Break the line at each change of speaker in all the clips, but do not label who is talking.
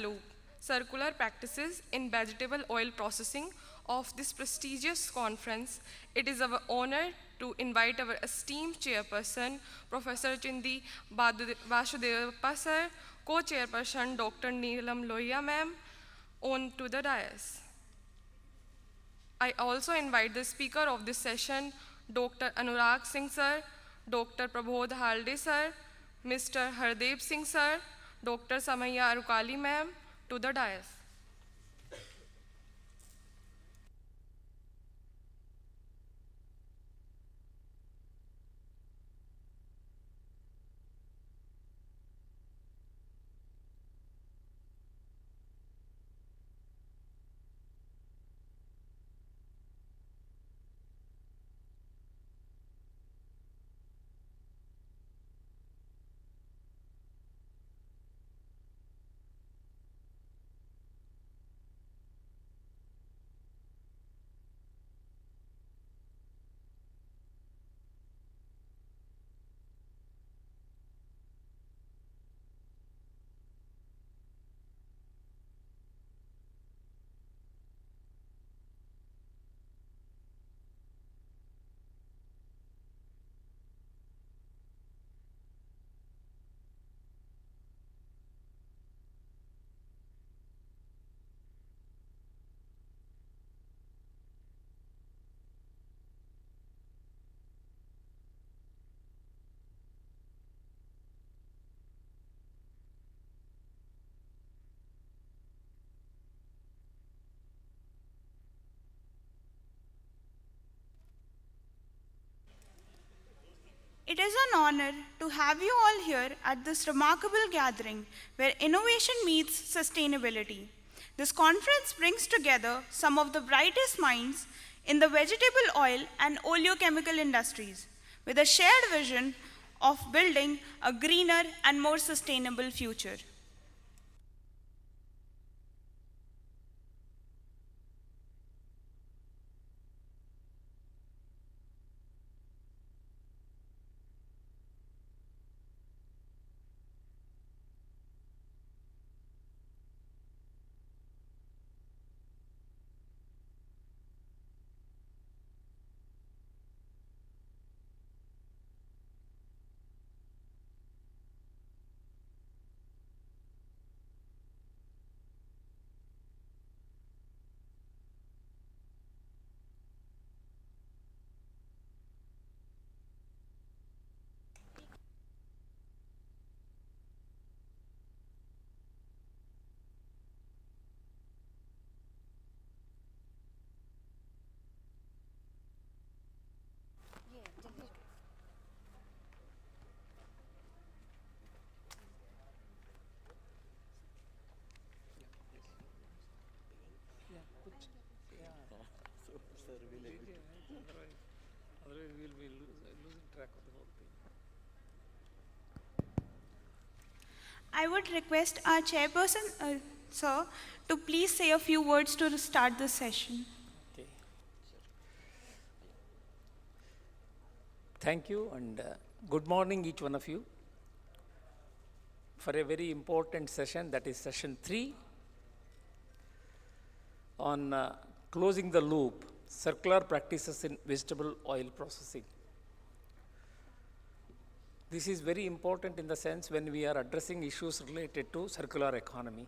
Loop, Circular Practices in Vegetable Oil Processing of this prestigious conference, it is our honor to invite our esteemed chairperson, Professor Chindi Vasudevappa sir, co-chairperson Dr. Neelam Lohia ma'am, on to the dais. I also invite the speaker of this session, Dr. Anurag Singh sir, Dr. Prabodh Halde sir, Mr. Hardeep Singh sir, Dr. Samaya Arukali ma'am, to the dais.
It is an honor to have you all here at this remarkable gathering where innovation meets sustainability. This conference brings together some of the brightest minds in the vegetable oil and oleochemical industries with a shared vision of building a greener and more sustainable future.
Otherwise we'll be losing track of the whole thing.
I would request our chairperson, sir, to please say a few words to start this session.
Okay. Thank you and good morning each one of you for a very important session, that is session 3 on closing the loop, circular practices in vegetable oil processing. This is very important in the sense when we are addressing issues related to circular economy,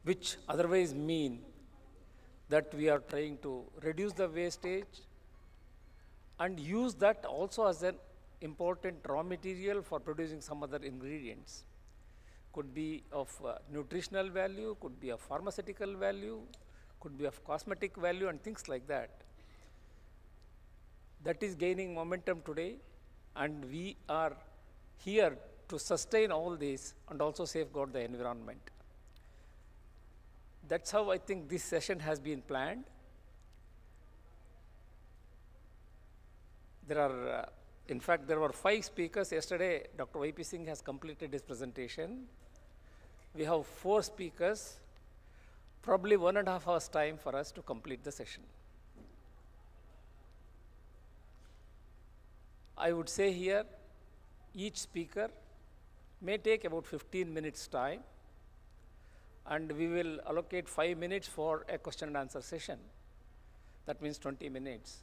which otherwise mean that we are trying to reduce the wastage and use that also as an important raw material for producing some other ingredients. Could be of nutritional value, could be of pharmaceutical value, could be of cosmetic value and things like that. That is gaining momentum today, and we are here to sustain all this and also safeguard the environment. That's how I think this session has been planned. There are, in fact, there were 5 speakers. Yesterday, Dr. Y.P. Singh has completed his presentation. We have 4 speakers, probably 1.5 hours time for us to complete the session. I would say here, each speaker may take about 15 minutes time, and we will allocate 5 minutes for a question and answer session. That means 20 minutes.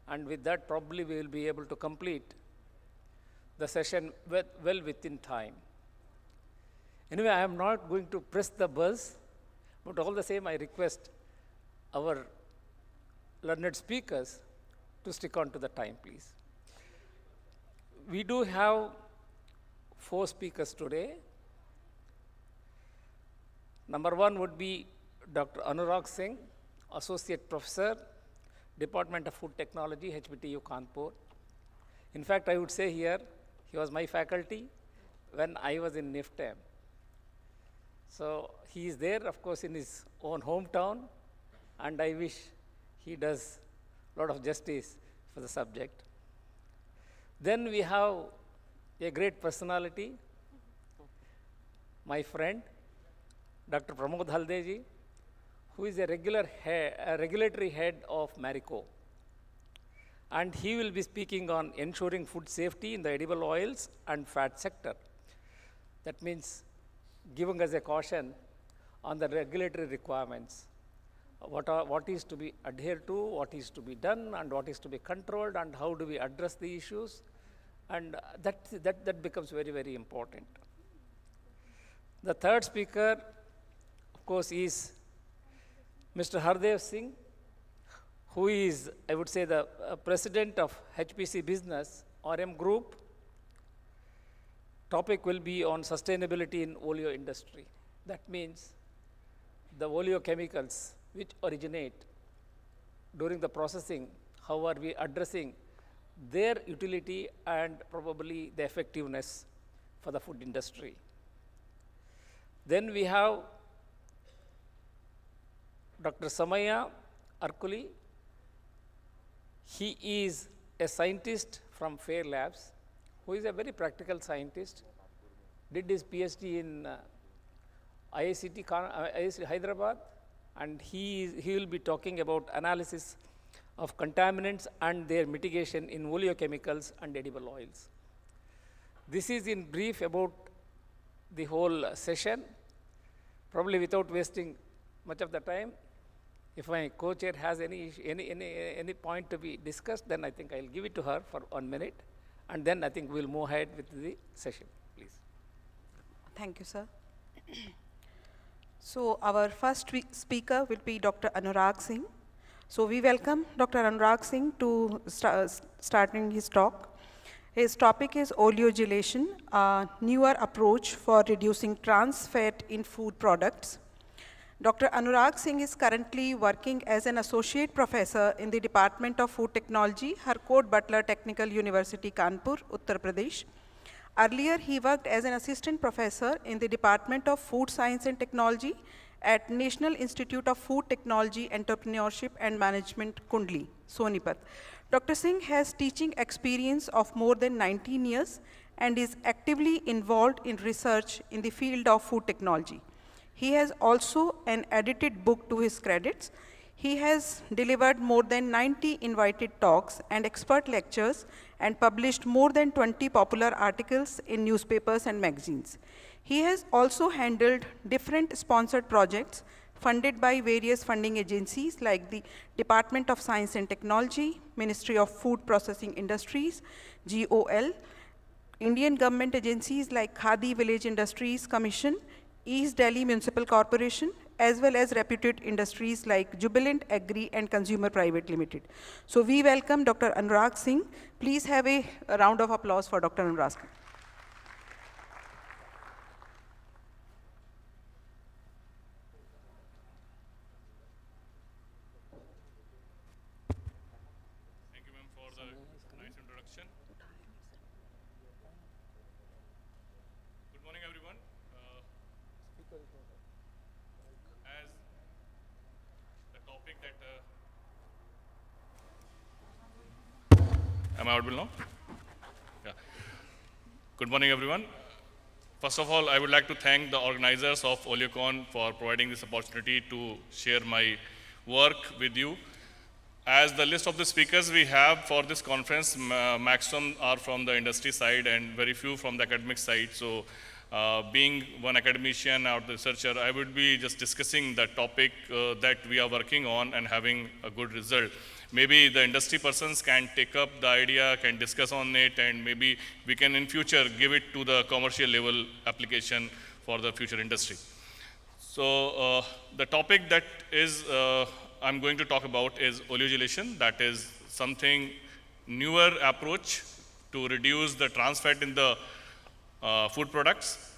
And with that, probably we will be able to complete the session well within time. Anyway, I am not going to press the buzz, but all the same, I request our learned speakers to stick on to the time, please. We do have 4 speakers today. Number 1 would be Dr. Anurag Singh, Associate Professor, Department of Food Technology, HBTU Kanpur. In fact, I would say here, he was my faculty when I was in NIFTEM. So he is there, of course, in his own hometown, and I wish he does a lot of justice for the subject. Then we have a great personality, my friend, Dr. Pramod Haldeji, who is a regulatory head of Marico. And he will be speaking on ensuring food safety in the edible oils and fat sector. That means giving us a caution on the regulatory requirements. What is to be adhered to, what is to be done, and what is to be controlled, and how do we address the issues. And that becomes very, very important. The third speaker, of course, is Mr. Hardev Singh, who is, I would say, the president of HPC Business, RM Group. Topic will be on sustainability in oleo industry. That means the oleochemicals which originate during the processing, how are we addressing their utility and probably the effectiveness for the food industry. Then we have Dr. Samaya Arkuli. He is a scientist from FAIR Labs, who is a very practical scientist, did his PhD in IIT Hyderabad, and he will be talking about analysis of contaminants and their mitigation in oleochemicals and edible oils. This is in brief about the whole session. Probably without wasting much of the time, if my co-chair has any point to be discussed, then I think I'll give it to her for 1 minute, and then I think we'll move ahead with the session, please.
Thank you, sir. So our first speaker will be Dr. Anurag Singh. So we welcome Dr. Anurag Singh to starting his talk. His topic is oleogelation, a newer approach for reducing trans fat in food products. Dr. Anurag Singh is currently working as an associate professor in the Department of Food Technology, Harcourt Butler Technical University, Kanpur, Uttar Pradesh. Earlier, he worked as an assistant professor in the Department of Food Science and Technology at National Institute of Food Technology, Entrepreneurship and Management, Kundli, Sonipat. Dr. Singh has teaching experience of more than 19 years and is actively involved in research in the field of food technology. He has also an edited book to his credits. He has delivered more than 90 invited talks and expert lectures and published more than 20 popular articles in newspapers and magazines. He has also handled different sponsored projects funded by various funding agencies like the Department of Science and Technology, Ministry of Food Processing Industries, GOL, Indian government agencies like Khadi Village Industries Commission, East Delhi Municipal Corporation, as well as reputed industries like Jubilant Agri and Consumer Private Limited. So we welcome Dr. Anurag Singh. Please have a round of applause for Dr. Anurag Singh.
Thank you, ma'am, for the nice introduction. Good morning, everyone. As the topic that am I audible now? Yeah. Good morning, everyone. First of all, I would like to thank the organizers of OleoCon for providing this opportunity to share my work with you. As the list of the speakers we have for this conference, maximum are from the industry side and very few from the academic side. So being one academician or the researcher, I would be just discussing the topic that we are working on and having a good result. Maybe the industry persons can take up the idea, can discuss on it, and maybe we can in future give it to the commercial level application for the future industry. So the topic that is I'm going to talk about is oleogelation. That is something newer approach to reduce the trans fat in the food products.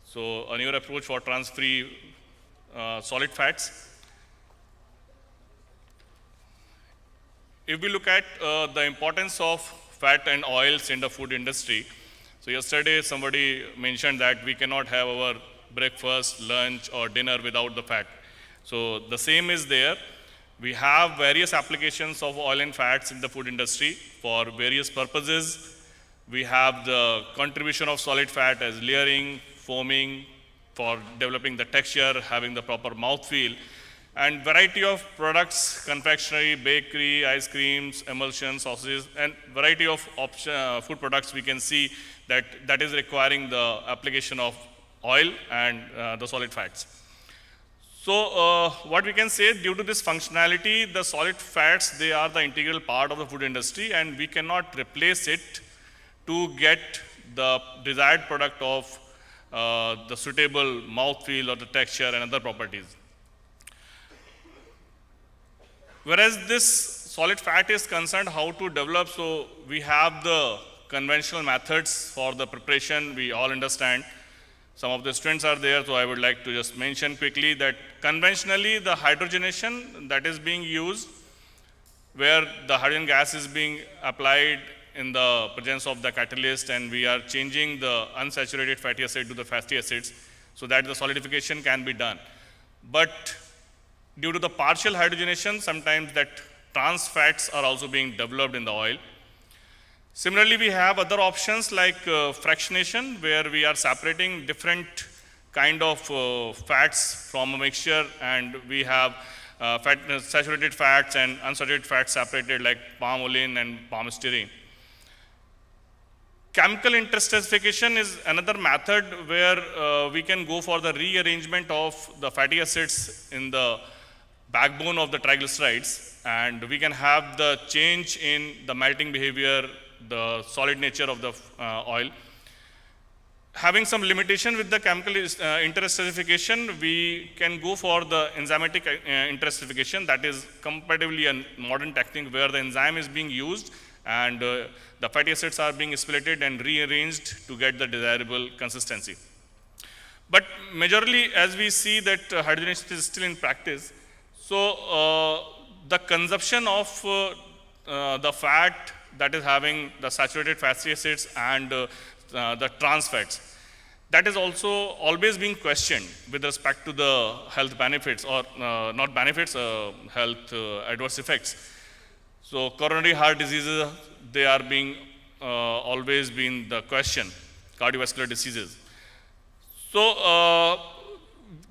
So a newer approach for trans-free solid fats. If we look at the importance of fat and oils in the food industry, so yesterday somebody mentioned that we cannot have our breakfast, lunch, or dinner without the fat. So the same is there. We have various applications of oil and fats in the food industry for various purposes. We have the contribution of solid fat as layering, foaming, for developing the texture, having the proper mouthfeel, and variety of products, confectionery, bakery, ice creams, emulsions, sausages, and variety of food products we can see that is requiring the application of oil and the solid fats. So what we can say, due to this functionality, the solid fats, they are the integral part of the food industry, and we cannot replace it to get the desired product of the suitable mouthfeel or the texture and other properties. Whereas this solid fat is concerned how to develop, so we have the conventional methods for the preparation, we all understand. Some of the students are there, so I would like to just mention quickly that conventionally the hydrogenation that is being used, where the hydrogen gas is being applied in the presence of the catalyst, and we are changing the unsaturated fatty acid to the fatty acids so that the solidification can be done. But due to the partial hydrogenation, sometimes that trans fats are also being developed in the oil. Similarly, we have other options like fractionation, where we are separating different kind of fats from a mixture, and we have saturated fats and unsaturated fats separated, like palm oil and palm styrene. Chemical interstratification is another method where we can go for the rearrangement of the fatty acids in the backbone of the triglycerides, and we can have the change in the melting behavior, the solid nature of the oil. Having some limitation with the chemical interstratification, we can go for the enzymatic interstratification. That is comparatively a modern technique where the enzyme is being used and the fatty acids are being splitted and rearranged to get the desirable consistency. But majorly, as we see that hydrogenation is still in practice, so the consumption of the fat that is having the saturated fatty acids and the trans fats, that is also always being questioned with respect to the health benefits or not benefits, health adverse effects. So coronary heart diseases, they are being always been the question, cardiovascular diseases. So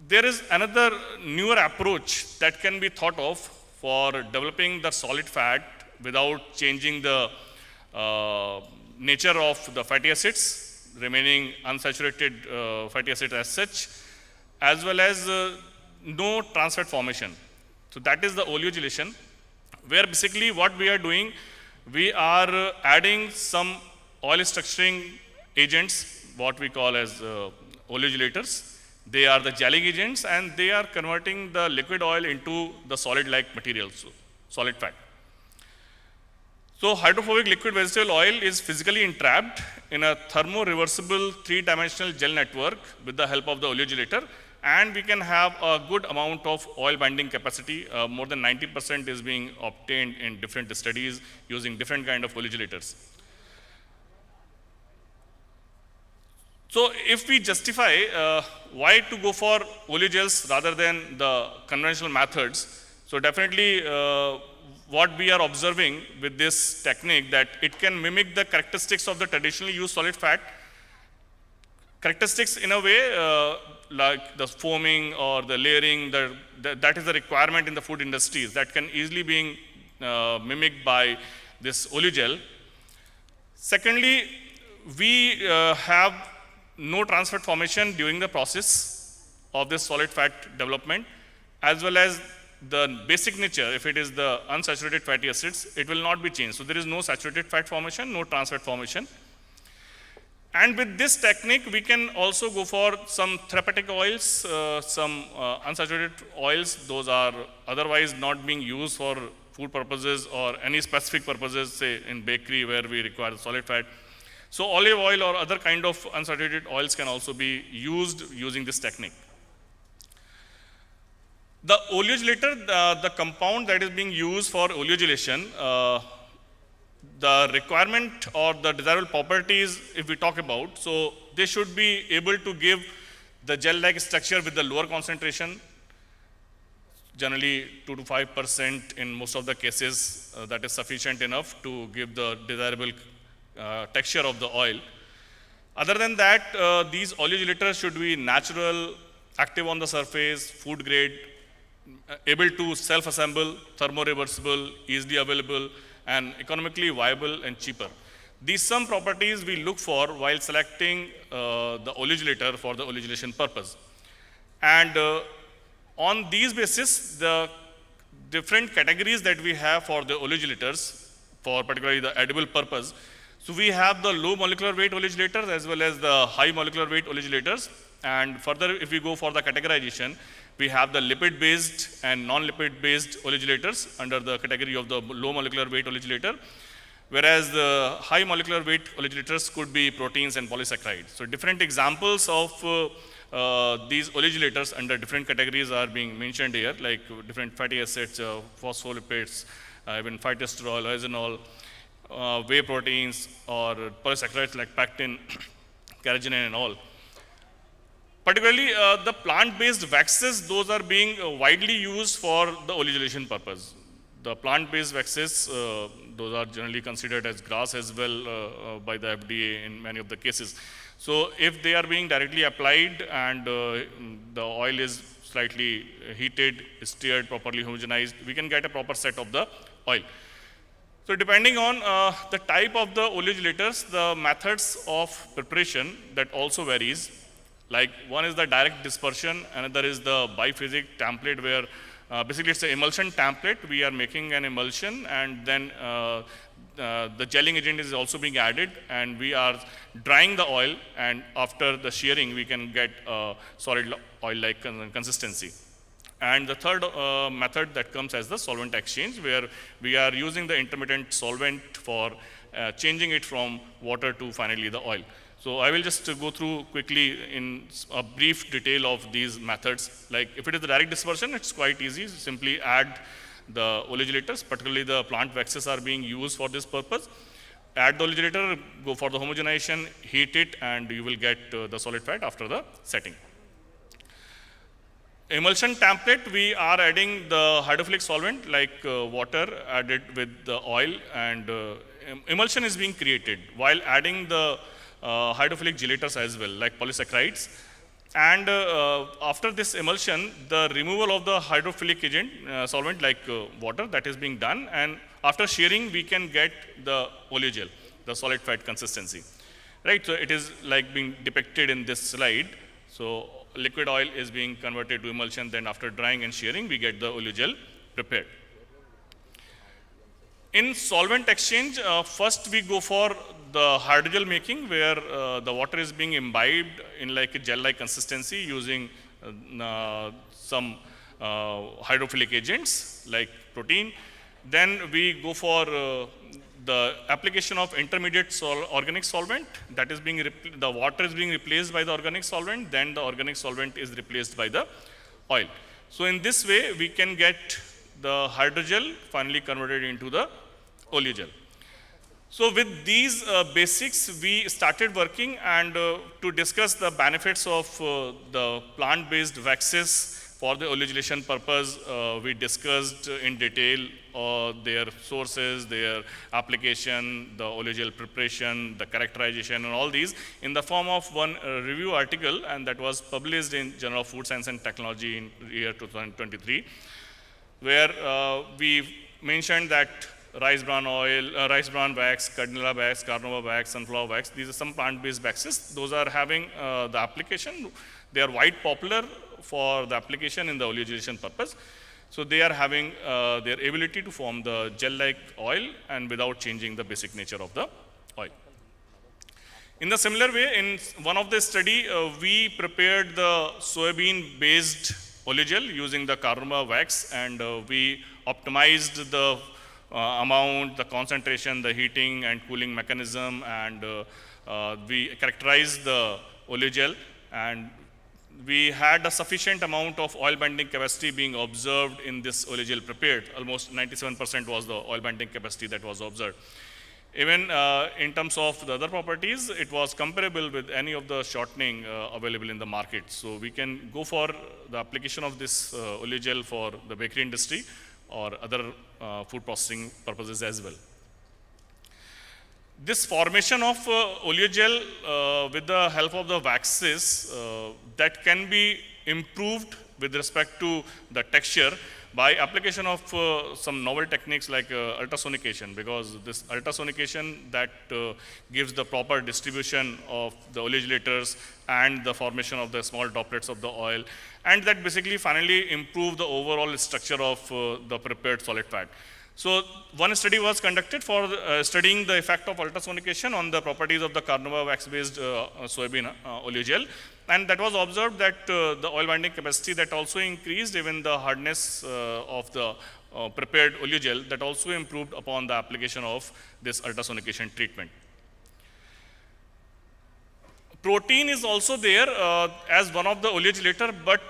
there is another newer approach that can be thought of for developing the solid fat without changing the nature of the fatty acids, remaining unsaturated fatty acids as such, as well as no trans fat formation. So that is the oleogelation, where basically what we are doing, we are adding some oil structuring agents, what we call as oleogelators. They are the gelling agents, and they are converting the liquid oil into the solid-like material, so solid fat. So hydrophobic liquid vegetable oil is physically entrapped in a thermo-reversible 3-dimensional gel network with the help of the oleogelator, and we can have a good amount of oil binding capacity. More than 90% is being obtained in different studies using different kind of oleogelators. So if we justify why to go for oleogels rather than the conventional methods, so definitely what we are observing with this technique, that it can mimic the characteristics of the traditionally used solid fat characteristics in a way, like the foaming or the layering, that is the requirement in the food industries that can easily be mimicked by this oleogel. Secondly, we have no trans fat formation during the process of this solid fat development, as well as the basic nature, if it is the unsaturated fatty acids, it will not be changed. So there is no saturated fat formation, no trans fat formation. And with this technique, we can also go for some therapeutic oils, some unsaturated oils. Those are otherwise not being used for food purposes or any specific purposes, say in bakery where we require solid fat. So olive oil or other kind of unsaturated oils can also be used using this technique. The oleogelator, the compound that is being used for oleogelation, the requirement or the desirable properties, if we talk about, so they should be able to give the gel-like structure with the lower concentration, generally 2 to 5% in most of the cases, that is sufficient enough to give the desirable texture of the oil. Other than that, these oleogelators should be natural, active on the surface, food grade, able to self-assemble, thermoreversible, easily available, and economically viable and cheaper. These some properties we look for while selecting the oleogelator for the oleogelation purpose. And on these basis, the different categories that we have for the oleogelators, for particularly the edible purpose, so we have the low molecular weight oleogelators as well as the high molecular weight oleogelators. And further, if we go for the categorization, we have the lipid-based and non-lipid-based oleogelators under the category of the low molecular weight oleogelator, whereas the high molecular weight oleogelators could be proteins and polysaccharides. So different examples of these oleogelators under different categories are being mentioned here, like different fatty acids, phospholipids, even phytosterol, oesanol, whey proteins, or polysaccharides like pectin, carrageenan, and all. Particularly, the plant-based waxes, those are being widely used for the oleogelation purpose. The plant-based waxes, those are generally considered as GRAS as well by the FDA in many of the cases. So if they are being directly applied and the oil is slightly heated, stirred, properly homogenized, we can get a proper set of the oil. So depending on the type of the oleogelators, the methods of preparation, that also varies. Like one is the direct dispersion, another is the biphasic template where basically it's an emulsion template. We are making an emulsion and then the gelling agent is also being added and we are drying the oil, and after the shearing we can get a solid oil-like consistency. And the third method that comes as the solvent exchange, where we are using the intermittent solvent for changing it from water to finally the oil. So I will just go through quickly in a brief detail of these methods. Like if it is the direct dispersion, it's quite easy. Simply add the oleogelators, particularly the plant waxes are being used for this purpose. Add the oleogelator, go for the homogenization, heat it, and you will get the solid fat after the setting. Emulsion template, we are adding the hydrophilic solvent like water added with the oil, and emulsion is being created while adding the hydrophilic gelators as well, like polysaccharides. And after this emulsion, the removal of the hydrophilic agent, solvent like water, that is being done. And after shearing, we can get the oleogel, the solid fat consistency. Right, so it is like being depicted in this slide. So liquid oil is being converted to emulsion, then after drying and shearing, we get the oleogel prepared. In solvent exchange, first we go for the hydrogel making, where the water is being imbibed in like a gel-like consistency using some hydrophilic agents like protein. Then we go for the application of intermediate organic solvent, that is being, the water is being replaced by the organic solvent, then the organic solvent is replaced by the oil. So in this way, we can get the hydrogel finally converted into the oleogel. So with these basics, we started working, and to discuss the benefits of the plant-based waxes for the oleogelation purpose, we discussed in detail their sources, their application, the oleogel preparation, the characterization, and all these in the form of one review article, and that was published in Journal of Food Science and Technology in year 2023, where we mentioned that rice bran oil, rice bran wax, canola wax, carnauba wax, sunflower wax, these are some plant-based waxes. Those are having the application. They are wide popular for the application in the oleogelation purpose. So they are having their ability to form the gel-like oil and without changing the basic nature of the oil. In the similar way, in one of the study, we prepared the soybean-based oleogel using the carnauba wax, and we optimized the amount, the concentration, the heating and cooling mechanism, and we characterized the oleogel, and we had a sufficient amount of oil binding capacity being observed in this oleogel prepared. Almost 97% was the oil binding capacity that was observed. Even in terms of the other properties, it was comparable with any of the shortening available in the market. So we can go for the application of this oleogel for the bakery industry or other food processing purposes as well. This formation of oleogel with the help of the waxes that can be improved with respect to the texture by application of some novel techniques like ultrasonication, because this ultrasonication that gives the proper distribution of the oleogelators and the formation of the small droplets of the oil, and that basically finally improve the overall structure of the prepared solid fat. So one study was conducted for studying the effect of ultrasonication on the properties of the carnauba wax-based soybean oleogel, and that was observed that the oil binding capacity that also increased, even the hardness of the prepared oleogel that also improved upon the application of this ultrasonication treatment. Protein is also there as one of the oleogelator, but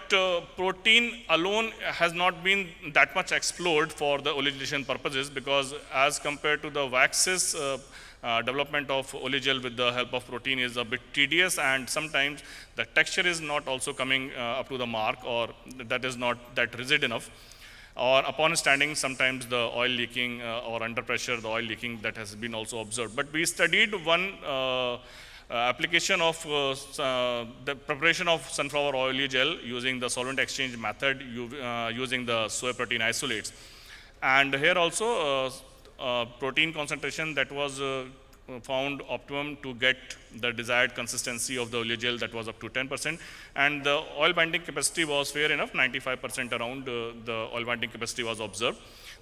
protein alone has not been that much explored for the oleogelation purposes, because as compared to the waxes, development of oleogel with the help of protein is a bit tedious, and sometimes the texture is not also coming up to the mark, or that is not that rigid enough, or upon standing sometimes the oil leaking or under pressure the oil leaking that has been also observed. But we studied one application of the preparation of sunflower oil gel using the solvent exchange method using the soy protein isolates. And here also protein concentration that was found optimum to get the desired consistency of the oleogel, that was up to 10%, and the oil binding capacity was fair enough, 95% around the oil binding capacity was observed.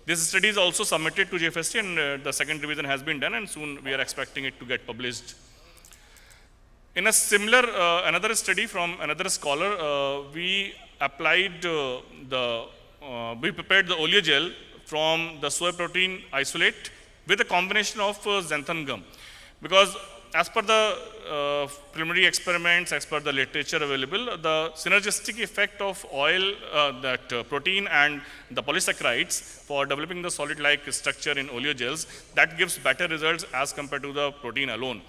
This study is also submitted to JFST, and the second revision has been done, and soon we are expecting it to get published. In a similar, another study from another scholar, we applied we prepared the oleogel from the soy protein isolate with a combination of xanthan gum, because as per the preliminary experiments, as per the literature available, the synergistic effect of oil, that protein and the polysaccharides for developing the solid-like structure in oleogels, that gives better results as compared to the protein alone.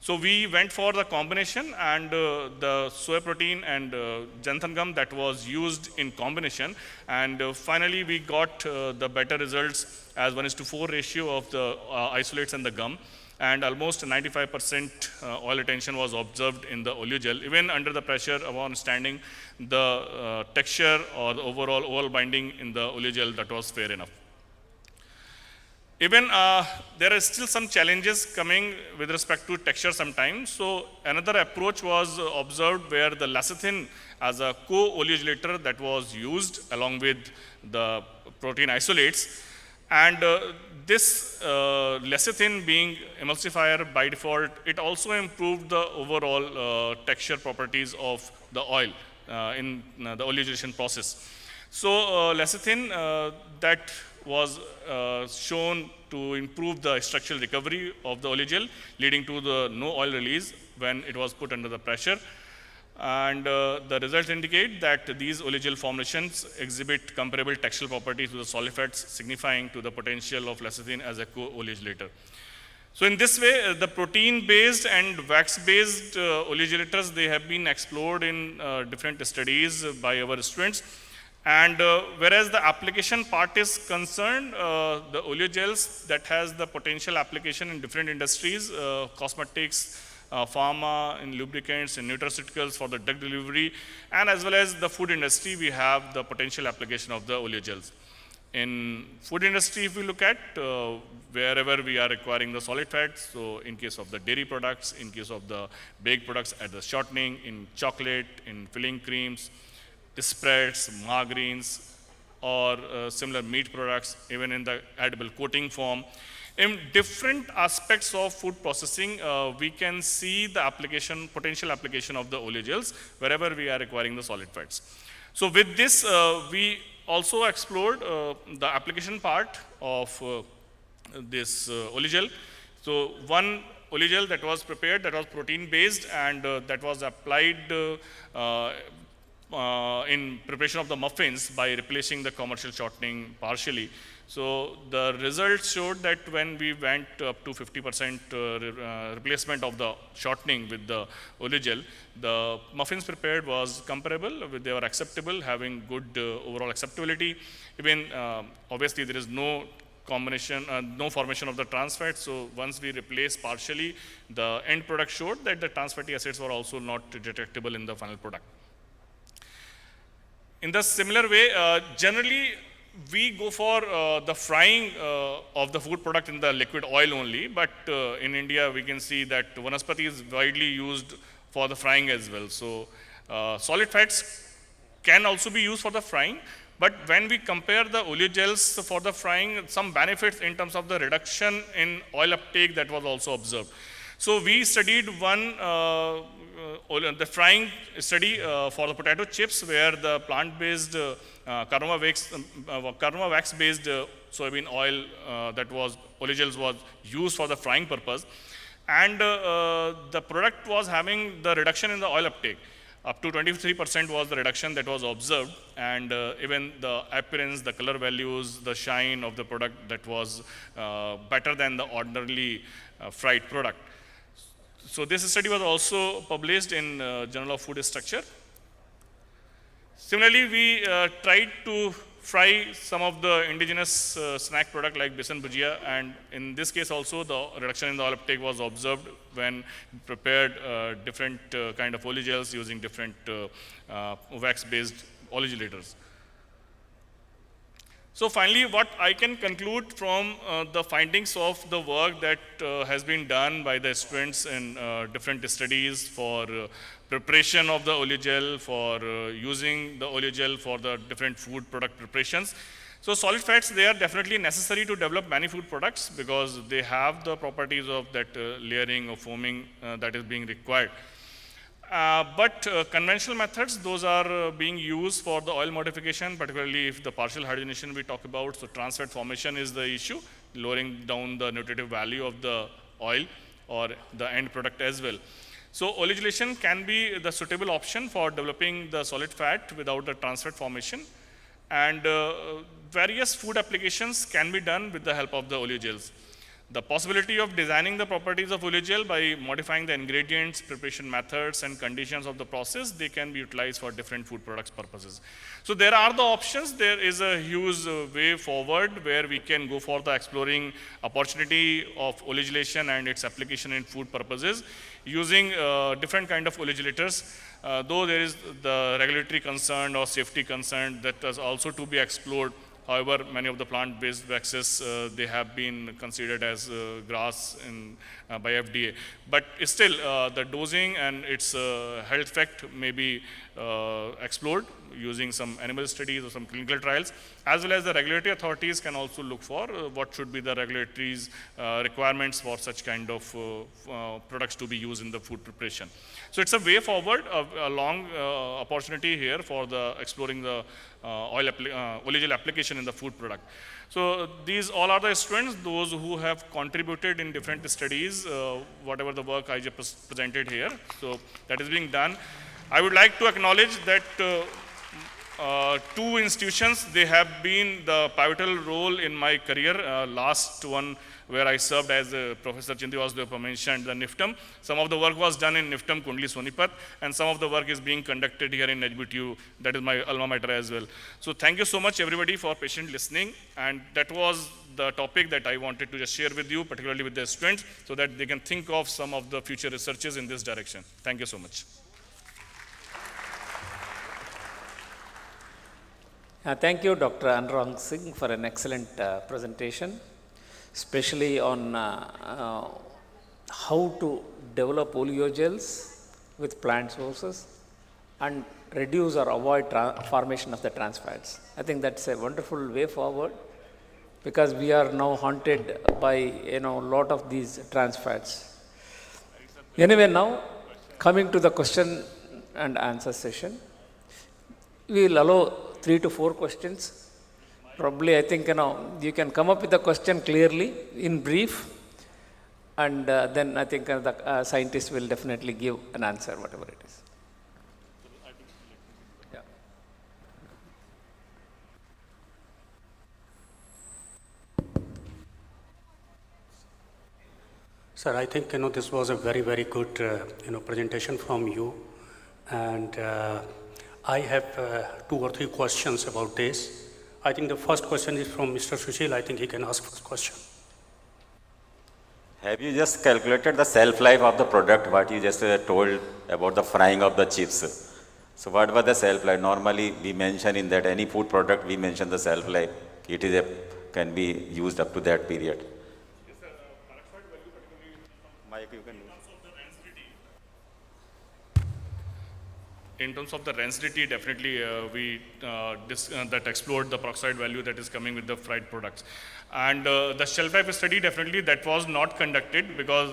So we went for the combination, and the soy protein and xanthan gum that was used in combination, and finally we got the better results as 1:4 ratio of the isolates and the gum, and almost 95% oil retention was observed in the oleogel. Even under the pressure upon standing, the texture or the overall oil binding in the oleogel, that was fair enough. Even there are still some challenges coming with respect to texture sometimes. So another approach was observed where the lecithin as a co-oleogelator that was used along with the protein isolates, and this lecithin being emulsifier by default, it also improved the overall texture properties of the oil in the oleogelation process. So lecithin that was shown to improve the structural recovery of the oleogel, leading to the no oil release when it was put under the pressure. And the results indicate that these oleogel formulations exhibit comparable textural properties to the solid fats, signifying to the potential of lecithin as a co-oleogelator. So in this way, the protein-based and wax-based oleogelators, they have been explored in different studies by our students. And whereas the application part is concerned, the oleogels that has the potential application in different industries, cosmetics, pharma, in lubricants, in nutraceuticals for the drug delivery, and as well as the food industry, we have the potential application of the oleogels. In food industry, if we look at wherever we are requiring the solid fats, so in case of the dairy products, in case of the baked products at the shortening, in chocolate, in filling creams, spreads, margarines, or similar meat products, even in the edible coating form. In different aspects of food processing, we can see the application, potential application of the oleogels wherever we are requiring the solid fats. So with this, we also explored the application part of this oleogel. So one oleogel that was prepared, that was protein based, and that was applied in preparation of the muffins by replacing the commercial shortening partially. So the results showed that when we went up to 50% replacement of the shortening with the oleogel, the muffins prepared was comparable, they were acceptable, having good overall acceptability. Even obviously there is no combination, no formation of the trans fat. So once we replace partially, the end product showed that the trans fatty acids were also not detectable in the final product. In the similar way, generally we go for the frying of the food product in the liquid oil only, but in India we can see that vanaspati is widely used for the frying as well. So solid fats can also be used for the frying, but when we compare the oleogels for the frying, some benefits in terms of the reduction in oil uptake that was also observed. So we studied one the frying study for the potato chips, where the plant-based carnauba wax-based soybean oil that was oleogels was used for the frying purpose, and the product was having the reduction in the oil uptake. Up to 23% was the reduction that was observed, and even the appearance, the color values, the shine of the product, that was better than the ordinarily fried product. So this study was also published in Journal of Food Structure. Similarly, we tried to fry some of the indigenous snack product like besan bhujia, and in this case also the reduction in the oil uptake was observed when prepared different kind of oleogels using different wax-based oleogelators. So finally, what I can conclude from the findings of the work that has been done by the students in different studies for preparation of the oleogel, for using the oleogel for the different food product preparations. So solid fats, they are definitely necessary to develop many food products because they have the properties of that layering or foaming that is being required. But conventional methods, those are being used for the oil modification, particularly if the partial hydrogenation we talk about. So trans fat formation is the issue, lowering down the nutritive value of the oil or the end product as well. So oleogelation can be the suitable option for developing the solid fat without the trans fat formation. And various food applications can be done with the help of the oleogels. The possibility of designing the properties of oleogel by modifying the ingredients, preparation methods, and conditions of the process, they can be utilized for different food products purposes. So there are the options. There is a huge way forward where we can go for the exploring opportunity of oleogelation and its application in food purposes using different kind of oleogelators. Though there is the regulatory concern or safety concern that is also to be explored. However, many of the plant-based waxes, they have been considered as GRAS by FDA. But still, the dosing and its health effect may be explored using some animal studies or some clinical trials, as well as the regulatory authorities can also look for what should be the regulatory requirements for such kind of products to be used in the food preparation. So it's a way forward, a long opportunity here for the exploring the oleogel application in the food product. So these all are the students, those who have contributed in different studies, whatever the work I just presented here. So that is being done. I would like to acknowledge that two institutions, they have been the pivotal role in my career. Last one where I served as Professor Chindi Vasudeva mentioned, the NIFTM. Some of the work was done in NIFTM Kundli Sonipat, and some of the work is being conducted here in HBTU, that is my alma mater as well. So thank you so much everybody for patient listening, and that was the topic that I wanted to just share with you, particularly with the students, so that they can think of some of the future researches in this direction. Thank you so much.
Thank you, Dr. Anurag Singh, for an excellent presentation, especially on how to develop oleogels with plant sources and reduce or avoid formation of the trans fats. I think that's a wonderful way forward because we are now haunted by lot of these trans fats. Anyway, now coming to the question and answer session, we will allow 3 to 4 questions. Probably, I think you can come up with the question clearly in brief, and then I think the scientist will definitely give an answer, whatever it is. Yeah.
Sir, I think this was a very, very good presentation from you, and I have 2 or 3 questions about this. I think the first question is from Mr. Sushil. I think he can ask first question.
Have you just calculated the shelf life of the product, what you just told about the frying of the chips? So what was the shelf life? Normally we mention in that any food product, we mention the shelf life. It is can be used up to that period. Mike, you can do.
In terms of the density, definitely we that explored the peroxide value that is coming with the fried products. And the shelf life study, definitely that was not conducted because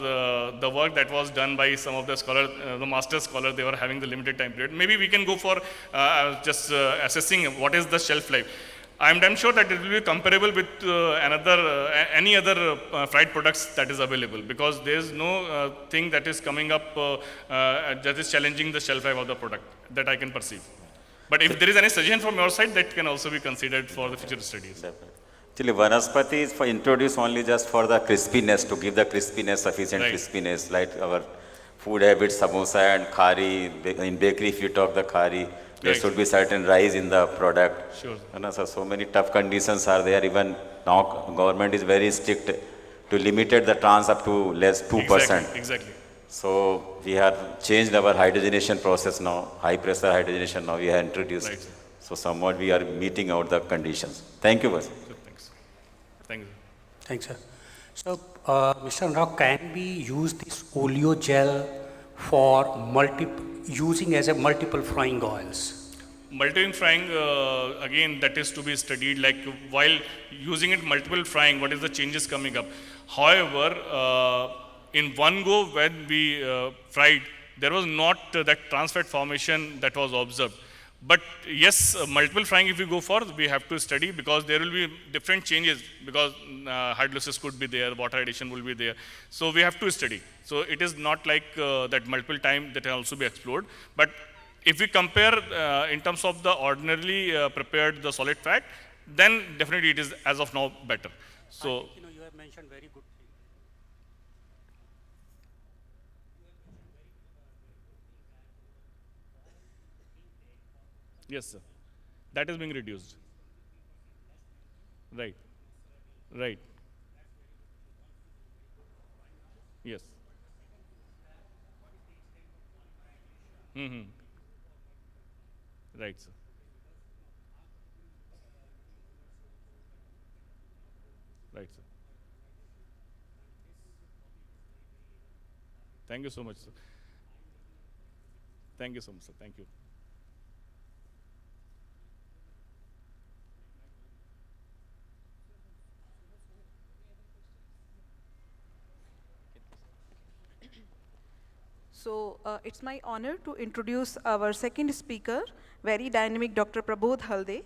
the work that was done by some of the scholars, the master scholars, they were having the limited time period. Maybe we can go for just assessing what is the shelf life. I'm damn sure that it will be comparable with any other fried products that is available, because there is no thing that is coming up that is challenging the shelf life of the product that I can perceive. But if there is any suggestion from your side, that can also be considered for the future studies.
Definitely. Actually, Vanaspati is for introduced only just for the crispiness, to give the crispiness, sufficient
Right.
crispiness, like our food habits, samosa and khari. In bakery, if you talk the khari, there
Right.
should be certain rise in the product.
Sure.
So many tough conditions are there. Even now, government is very strict to limited the trans up to less 2%.
Exactly.
So we have changed our hydrogenation process now, high pressure hydrogenation now we have introduced.
Right, sir.
So somewhat we are meeting out the conditions. Thank you, Bas.
Good, thanks. Thank you.
Thanks, sir. So, Mr. Anurag, can we use this oleo gel for using as a multiple frying oils?
Multiple frying, again, that is to be studied, like while using it multiple frying, what is the changes coming up. However, in one go when we fried, there was not that trans fat formation that was observed. But yes, multiple frying if we go for, we have to study, because there will be different changes, because hydrolysis could be there, water addition will be there. So we have to study. So it is not like that multiple time that can also be explored. But if we compare in terms of the ordinarily prepared the solid fat, then definitely it is as of now better. So
I think, you have mentioned very good thing.
yes, sir. That is being reduced. Right. Right. Yes. Mm-hmm. Right, sir. Right, sir. Thank you so much, sir. Thank you so much, sir. Thank you.
So it's my honor to introduce our second speaker, very dynamic Dr. Prabodh Halde,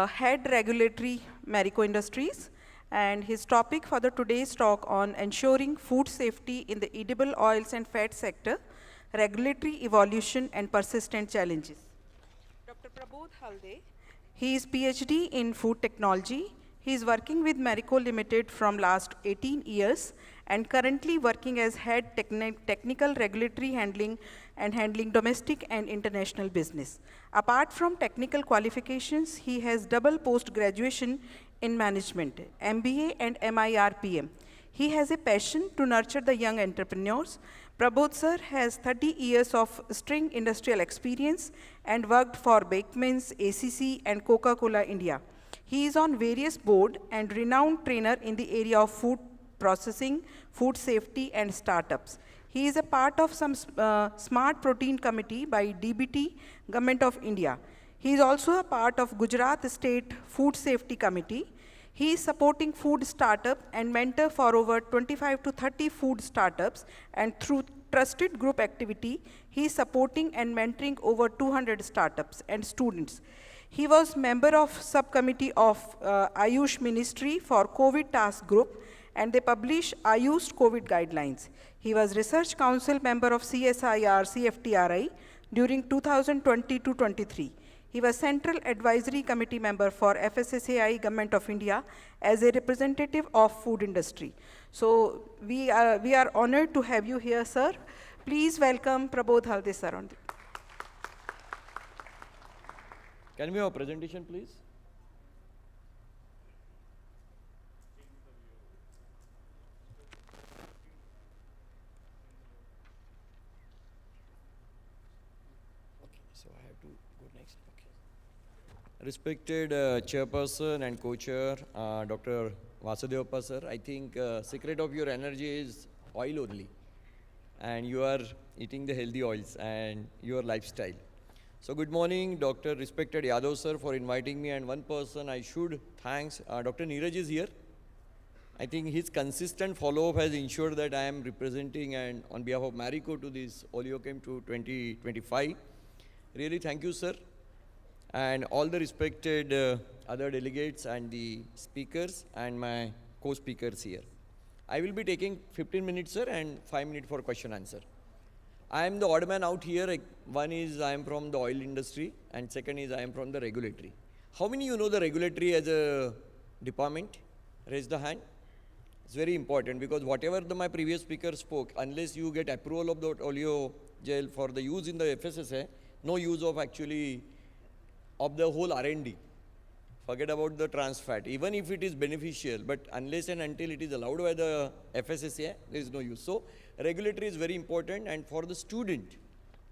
Head Regulatory Marico Industries, and his topic for the today's talk on ensuring food safety in the edible oils and fat sector, regulatory evolution and persistent challenges. Dr. Prabodh Halde, he is PhD in food technology. He is working with Marico Limited from last 18 years and currently working as head technical regulatory handling and handling domestic and international business. Apart from technical qualifications, he has double post-graduation in management, MBA and MIRPM. He has a passion to nurture the young entrepreneurs Prabodh sir has 30 years of string industrial experience and worked for Bakemans, ACC and Coca-Cola India. He is on various board and renowned trainer in the area of food processing, food safety and startups. He is a part of some smart protein committee by DBT, Government of India. He is also a part of Gujarat State Food Safety Committee. He is supporting food startup and mentor for over 25 to 30 food startups, and through trusted group activity, he is supporting and mentoring over 200 startups and students. He was member of subcommittee of Ayush Ministry for COVID task group, and they publish Ayush COVID guidelines. He was research council member of CSIR CFTRI during 2020 to 23. He was Central Advisory Committee member for FSSAI Government of India as a representative of food industry. So we are honored to have you here, sir. Please welcome Prabodh Halde, sir.
Can we have a presentation, please? So I have to go next. Okay. Respected chairperson and co-chair, Dr. Vasudevappa sir, I think secret of your energy is oil only, and you are eating the healthy oils and your lifestyle. So good morning, Dr. Respected Yadav sir, for inviting me, and one person I should thanks, Dr. Neeraj is here. I think his consistent follow-up has ensured that I am representing and on behalf of Marico to this Oleochem to 2025. Really thank you, sir, and all the respected other delegates and the speakers and my co-speakers here. I will be taking 15 minutes, sir, and 5 minutes for question answer. I am the odd man out here. One is I am from the oil industry, and second is I am from the regulatory. How many you know the regulatory as a department? Raise the hand. It's very important because whatever my previous speaker spoke, unless you get approval of the oleo gel for the use in the FSSA, no use of actually of the whole R&D. Forget about the trans fat, even if it is beneficial, but unless and until it is allowed by the FSSA, there is no use. So regulatory is very important, and for the student,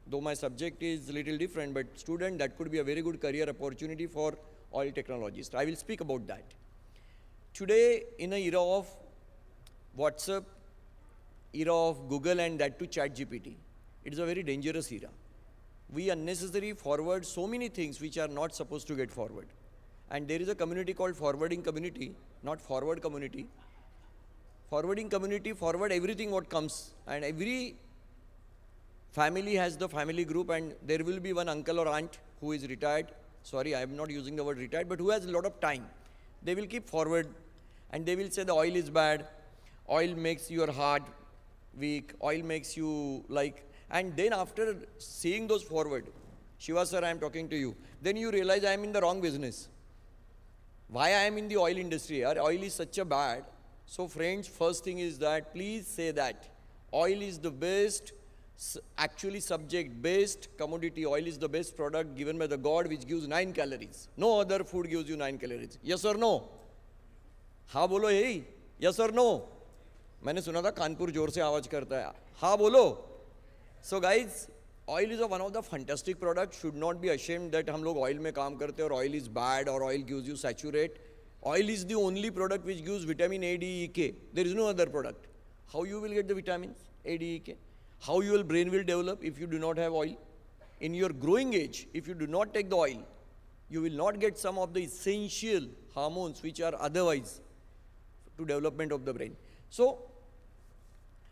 though my subject is a little different, but student, that could be a very good career opportunity for oil technologist. I will speak about that. Today, in an era of WhatsApp, era of Google, and that to ChatGPT, it is a very dangerous era. We unnecessarily forward so many things which are not supposed to get forward. And there is a community called forwarding community, not forward community. Forwarding community, forward everything what comes. And every family has the family group, and there will be one uncle or aunt who is retired. Sorry, I am not using the word retired, but who has a lot of time. They will keep forward, and they will say the oil is bad, oil makes your heart weak, oil makes you like, and then after seeing those forward, Shiva sir, I am talking to you, then you realize I am in the wrong business. Why I am in the oil industry? Our oil is such a bad. So friends, first thing is that please say that oil is the best, actually subject-based commodity. Oil is the best product given by the God which gives 9 calories. No other food gives you 9 calories. Yes or no? हाँ बोलो यही. Yes or no? मैंने सुना था कानपुर जोर से आवाज करता है. हाँ बोलो. So guys, oil is one of the fantastic products. Should not be ashamed that हम लोग oil में काम करते हैं और oil is bad or oil gives you saturate. Oil is the only product which gives vitamin A, D, E, K. There is no other product. How you will get the vitamins A, D, E, K? How your brain will develop if you do not have oil? In your growing age, if you do not take the oil, you will not get some of the essential hormones which are otherwise to development of the brain. So,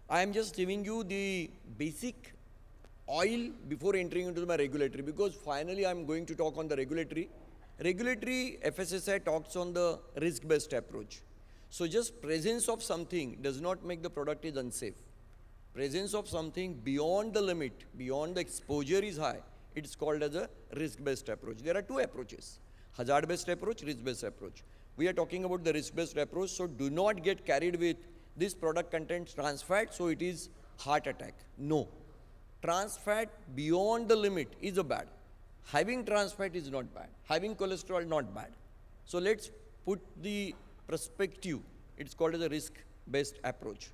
I am just giving you the basic oil before entering into my regulatory, because finally I am going to talk on the regulatory. Regulatory FSSAI talks on the risk-based approach. So just presence of something does not make the product is unsafe. Presence of something beyond the limit, beyond the exposure is high, it's called as a risk-based approach. There are two approaches, hazard-based approach, risk-based approach. We are talking about the risk-based approach, so do not get carried with this product contains trans fat, so it is heart attack. No. Trans fat beyond the limit is a bad. Having trans fat is not bad. Having cholesterol not bad. So let's put the perspective. It's called as a risk-based approach.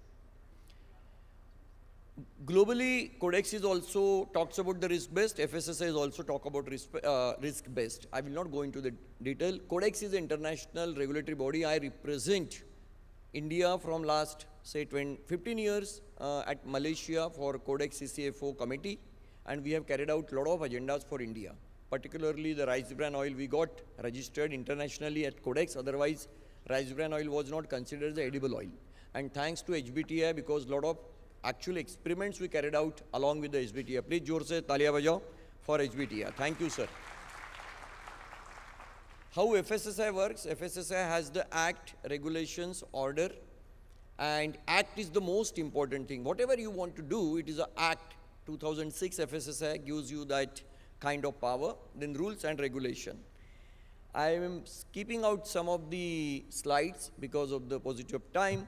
Globally, Codex is also talks about the risk-based. FSSAI is also talk about risk-based. I will not go into the detail. Codex is an international regulatory body. I represent India from last, say, 15 years at Malaysia for Codex CCFO committee, and we have carried out a lot of agendas for India. Particularly the rice bran oil, we got registered internationally at Codex. Otherwise, rice bran oil was not considered as edible oil. And thanks to HBTI, because a lot of actual experiments we carried out along with the HBTI. Please जोर से तालियां बजाओ for HBTI. Thank you, sir. How FSSAI works? FSSAI has the Act, regulations, order, and Act is the most important thing. Whatever you want to do, it is an Act. 2006 FSSAI gives you that kind of power, then rules and regulation. I am keeping out some of the slides because of the paucity of time.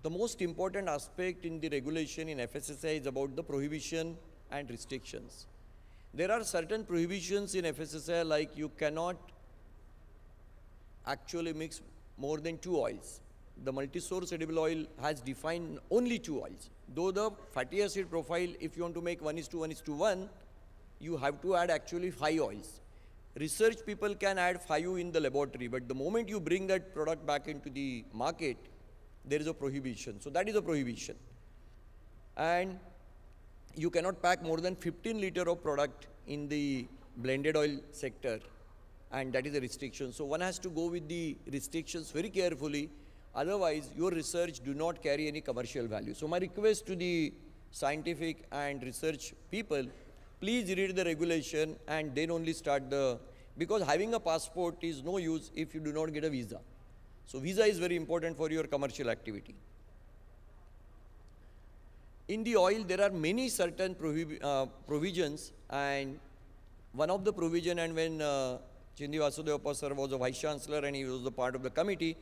The most important aspect in the regulation in FSSAI is about the prohibition and restrictions. There are certain prohibitions in FSSAI, like you cannot actually mix more than 2 oils. The multi-source edible oil has defined only 2 oils. Though the fatty acid profile, if you want to make 1:1:1, you have to add actually 5 oils. Research people can add 5 in the laboratory, but the moment you bring that product back into the market, there is a prohibition. So that is a prohibition. And you cannot pack more than 15 liter of product in the blended oil sector, and that is a restriction. So one has to go with the restrictions very carefully, otherwise your research do not carry any commercial value. So my request to the scientific and research people, please read the regulation and then only start because having a passport is no use if you do not get a visa. So visa is very important for your commercial activity. In the oil, there are many certain provisions, and one of the provision, and when Chindi Vasudevappa sir was a vice chancellor and he was a part of the committee,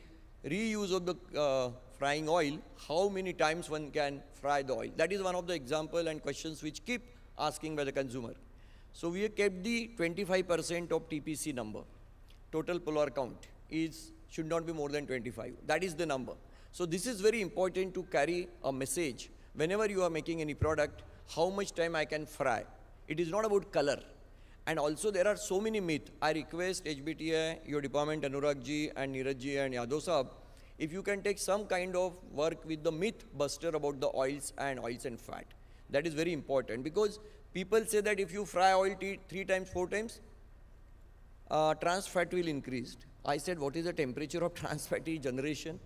reuse of the frying oil, how many times one can fry the oil. That is one of the example and questions which keep asking by the consumer. So we have kept the 25% of TPC number. Total polar count should not be more than 25. That is the number. So this is very important to carry a message. Whenever you are making any product, how much time I can fry. It is not about color. And also there are so many myths. I request HBTI, your department, Anurag ji and Neeraj ji and Yadav Saab, if you can take some kind of work with the myth buster about the oils and fat. That is very important, because people say that if you fry oil 3 times, 4 times, trans fat will increase. I said, what is the temperature of trans fatty generation?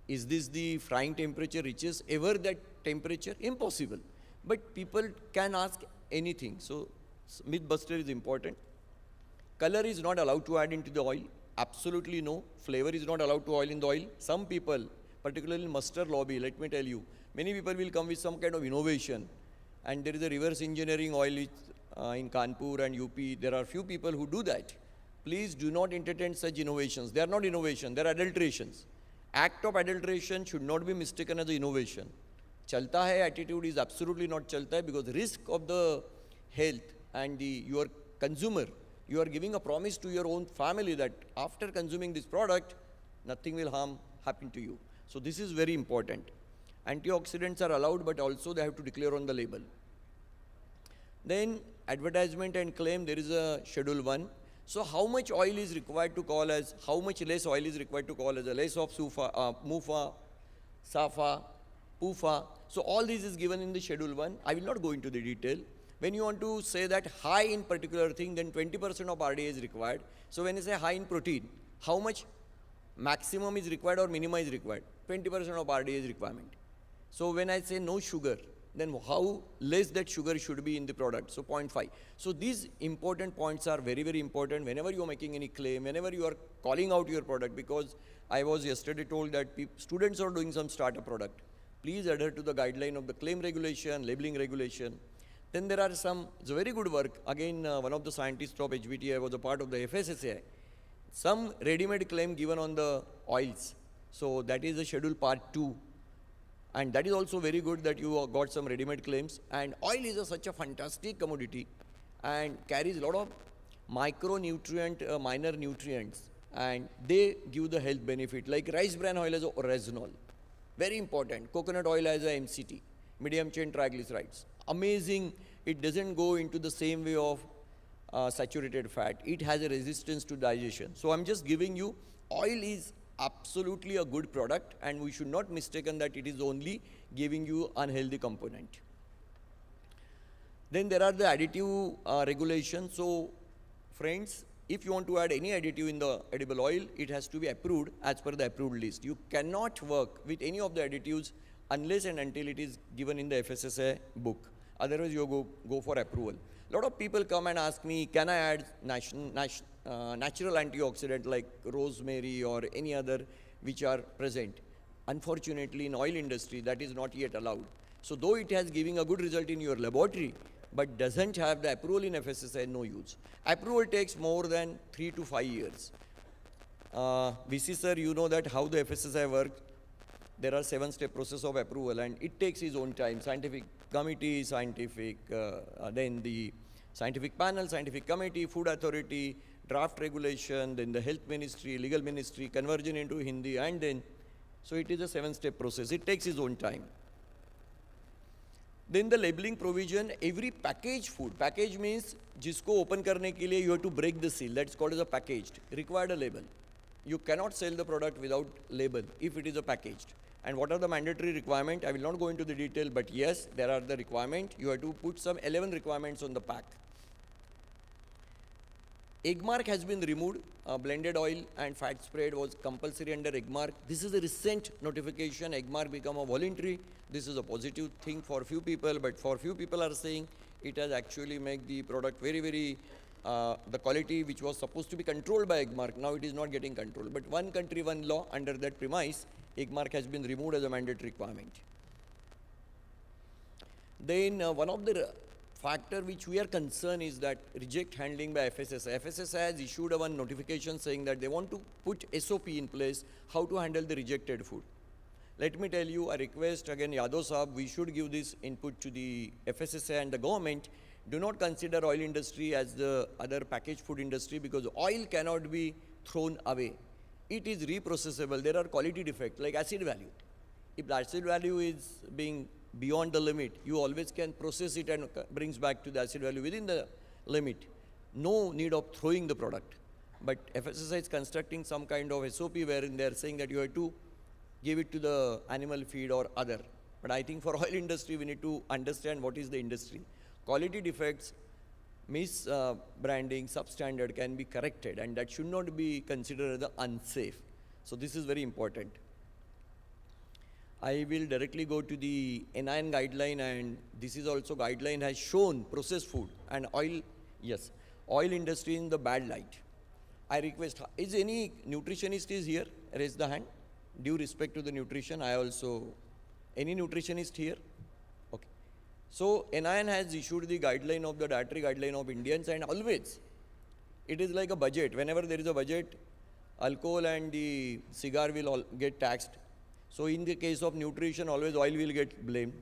Is this the frying temperature reaches ever that temperature? Impossible. But people can ask anything. So myth buster is important. Color is not allowed to add into the oil. Absolutely no. Flavor is not allowed to oil in the oil. Some people, particularly mustard lobby, let me tell you, many people will come with some kind of innovation. And there is a reverse engineering oil in Kanpur and UP. There are few people who do that. Please do not entertain such innovations. They are not innovation, they are adulterations. Act of adulteration should not be mistaken as innovation. Chalta hai attitude is absolutely not chalta hai, because risk of the health and your consumer, you are giving a promise to your own family that after consuming this product, nothing will happen to you. So this is very important. Antioxidants are allowed, but also they have to declare on the label. Then advertisement and claim, there is a schedule 1. So how much oil is required to call as, how much less oil is required to call as a less of Mufa, Safa, Pufa. So all this is given in the schedule 1. I will not go into the detail. When you want to say that high in particular thing, then 20% of RDA is required. So when you say high in protein, how much maximum is required or minimum is required? 20% of RDA is requirement. So when I say no sugar, then how less that sugar should be in the product? So 0.5. So these important points are very, very important whenever you are making any claim, whenever you are calling out your product, because I was yesterday told that students are doing some startup product. Please adhere to the guideline of the claim regulation, labeling regulation. Then there are it's a very good work. Again, one of the scientists of HBTI was a part of the FSSAI. Some ready-made claim given on the oils. So that is the schedule part 2. And that is also very good that you got some ready-made claims. And oil is such a fantastic commodity and carries a lot of micronutrient, minor nutrients. And they give the health benefit. Like rice bran oil has oresinol. Very important. Coconut oil has a MCT. medium chain triglycerides. Amazing, it doesn't go into the same way of saturated fat. It has a resistance to digestion. So I'm just giving you, oil is absolutely a good product, and we should not mistaken that it is only giving you unhealthy component. Then there are the additive regulations. So friends, if you want to add any additive in the edible oil, it has to be approved as per the approved list. You cannot work with any of the additives unless and until it is given in the FSSAI book. Otherwise, you go for approval. A lot of people come and ask me, can I add natural antioxidant like rosemary or any other which are present? Unfortunately, in oil industry, that is not yet allowed. So though it has giving a good result in your laboratory, but doesn't have the approval in FSSAI, no use. Approval takes more than 3 to 5 years. VC sir, you know that how the FSSAI works. There are 7-step process of approval, and it takes its own time. Scientific committee, then the scientific panel, scientific committee, food authority, draft regulation, then the health ministry, legal ministry, conversion into Hindi, and then, so it is a 7-step process. It takes its own time. Then the labeling provision, every packaged food, package means जिसको open करने के लिए you have to break the seal, that's called as a packaged, required a label. You cannot sell the product without label if it is a packaged. And what are the mandatory requirements? I will not go into the detail, but yes, there are the requirements. You have to put some 11 requirements on the pack. Egg mark has been removed. Blended oil and fat spread was compulsory under egg mark. This is a recent notification. Egg mark become a voluntary. This is a positive thing for few people, but for few people are saying it has actually made the product very, very, the quality which was supposed to be controlled by egg mark, now it is not getting controlled. But one country, one law, under that premise, egg mark has been removed as a mandatory requirement. Then one of the factor which we are concerned is that reject handling by FSSAI. FSSAI has issued one notification saying that they want to put SOP in place how to handle the rejected food. Let me tell you, I request again Yadav Sahab, we should give this input to the FSSAI and the government. Do not consider oil industry as the other packaged food industry, because oil cannot be thrown away. It is reprocessable. There are quality defects like acid value. If the acid value is being beyond the limit, you always can process it and brings back to the acid value within the limit. No need of throwing the product. But FSSAI is constructing some kind of SOP wherein they are saying that you have to give it to the animal feed or other. But I think for oil industry, we need to understand what is the industry. Quality defects, misbranding, substandard can be corrected, and that should not be considered as unsafe. So this is very important. I will directly go to the NIN guideline, and this is also guideline has shown processed food and oil, yes, oil industry in the bad light. I request, is any nutritionist is here? Raise the hand. Due respect to the nutrition, I also, any nutritionist here? Okay. So NIN has issued the guideline of the dietary guideline of Indians, and always it is like a budget. Whenever there is a budget, alcohol and the cigar will all get taxed. So in the case of nutrition, always oil will get blamed.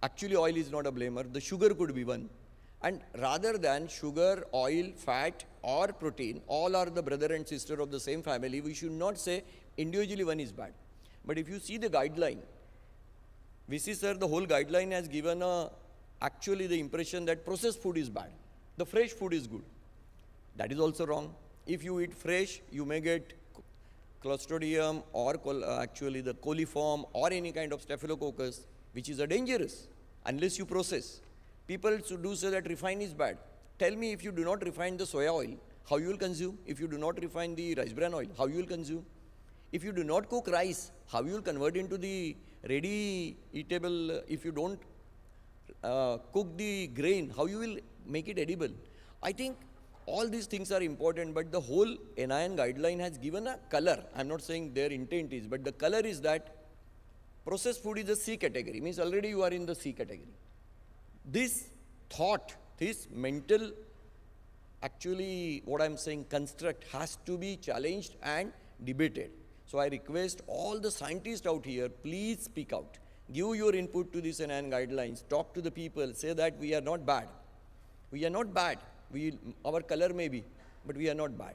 Actually, oil is not a blamer. The sugar could be one. And rather than sugar, oil, fat, or protein, all are the brother and sister of the same family, we should not say individually one is bad. But if you see the guideline, VC sir, the whole guideline has given actually the impression that processed food is bad. The fresh food is good. That is also wrong. If you eat fresh, you may get Clostridium or actually the coliform or any kind of staphylococcus, which is dangerous unless you process. People do say that refine is bad. Tell me, if you do not refine the soya oil, how you will consume? If you do not refine the rice bran oil, how you will consume? If you do not cook rice, how you will convert into the ready eatable? If you don't cook the grain, how you will make it edible? I think all these things are important, but the whole NIN guideline has given a color. I'm not saying their intent is, but the color is that processed food is a C category, means already you are in the C category. This thought, this mental, actually what I'm saying, construct has to be challenged and debated. So I request all the scientists out here, please speak out. Give your input to this NIN guidelines. Talk to the people. Say that we are not bad. We are not bad. Our color may be, but we are not bad.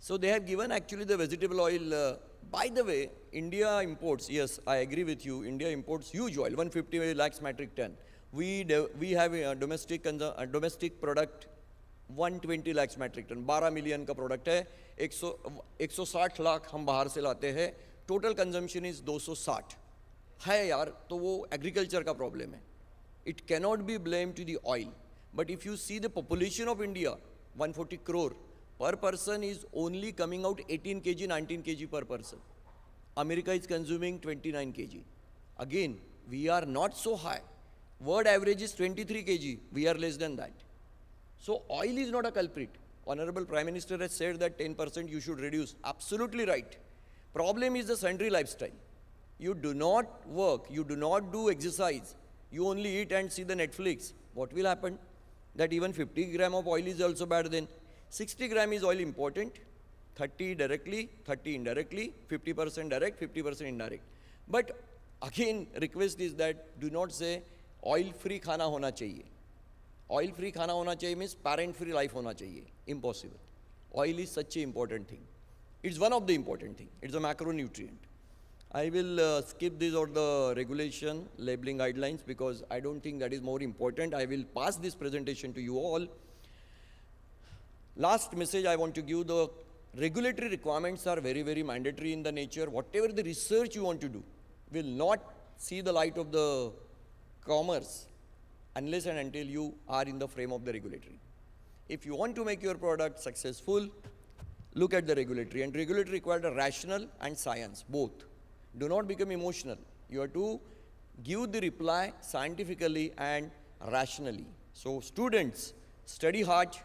So they have given actually the vegetable oil By the way, India imports, yes, I agree with you, India imports huge oil, 150 lakhs metric ton. We have a domestic product 120 lakhs metric ton, 12 million का product है, 160 लाख हम बाहर से लाते हैं, total consumption is 260 है यार, तो वो agriculture का problem है. It cannot be blamed to the oil. But if you see the population of India, 140 crore, per person is only coming out 18 kg, 19 kg per person. America is consuming 29 kg. Again, we are not so high. World average is 23 kg. We are less than that. So oil is not a culprit. Honorable Prime Minister has said that 10% you should reduce. Absolutely right. Problem is the sedentary lifestyle. You do not work, you do not do exercise, you only eat and see the Netflix. What will happen? That even 50 gram of oil is also bad then. 60 gram is oil important, 30 directly, 30 indirectly, 50% direct, 50% indirect. But again, request is that do not say oil free khana hona chahiye. Oil free khana hona chahiye means parent free life hona chahiye. Impossible. Oil is such an important thing. It's one of the important things. It's a macronutrient. I will skip this or the regulation labeling guidelines because I don't think that is more important. I will pass this presentation to you all. Last message I want to give, the regulatory requirements are very, very mandatory in the nature. Whatever the research you want to do will not see the light of the commerce unless and until you are in the frame of the regulatory. If you want to make your product successful, look at the regulatory, and regulatory requires a rational and science, both. Do not become emotional. You have to give the reply scientifically and rationally. So students, study hard,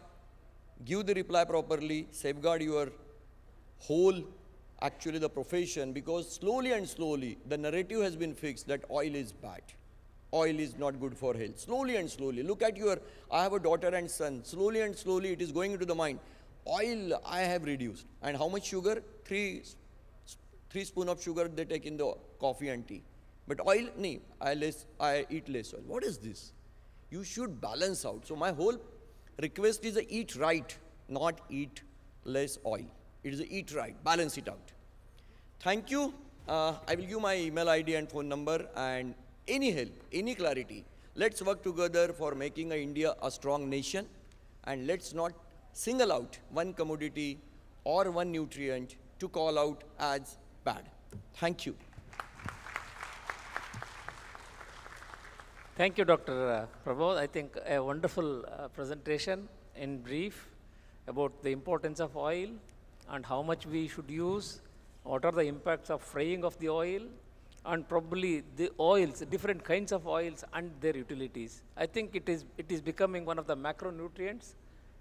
give the reply properly, safeguard your whole, actually the profession, because slowly and slowly the narrative has been fixed that oil is bad. Oil is not good for health. Slowly and slowly. Look at I have a daughter and son. Slowly and slowly it is going into the mind. Oil I have reduced. And how much sugar? 3 spoons of sugar they take in the coffee and tea. But oil, no, I eat less oil. What is this? You should balance out. So my whole request is eat right, not eat less oil. It is eat right, balance it out. Thank you. I will give my email ID and phone number, and any help, any clarity. Let's work together for making India a strong nation, and let's not single out one commodity or one nutrient to call out as bad. Thank you.
Thank you, Dr. Prabodh. I think a wonderful presentation in brief about the importance of oil and how much we should use, what are the impacts of frying of the oil, and probably the oils, different kinds of oils and their utilities. I think it is becoming one of the macronutrients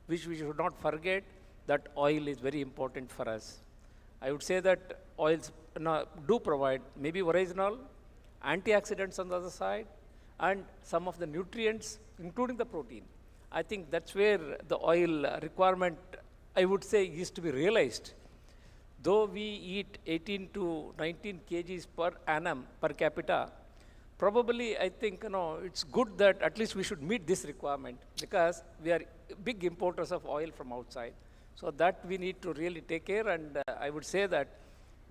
which we should not forget that oil is very important for us. I would say that oils do provide maybe original, antioxidants on the other side, and some of the nutrients, including the protein. I think that's where the oil requirement, I would say, is to be realized. Though we eat 18 to 19 kgs per annum per capita, probably I think it's good that at least we should meet this requirement because we are big importers of oil from outside. So that we need to really take care, and I would say that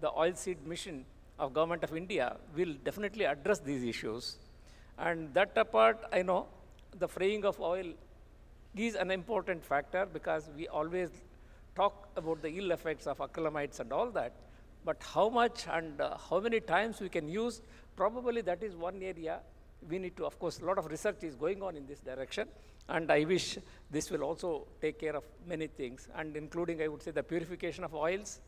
the oil seed mission of Government of India will definitely address these issues. And that apart, I know the frying of oil is an important factor because we always talk about the ill effects of acrylamides and all that, but how much and how many times we can use, probably that is one area we need to, of course, a lot of research is going on in this direction, and I wish this will also take care of many things, and including, I would say, the purification of oils,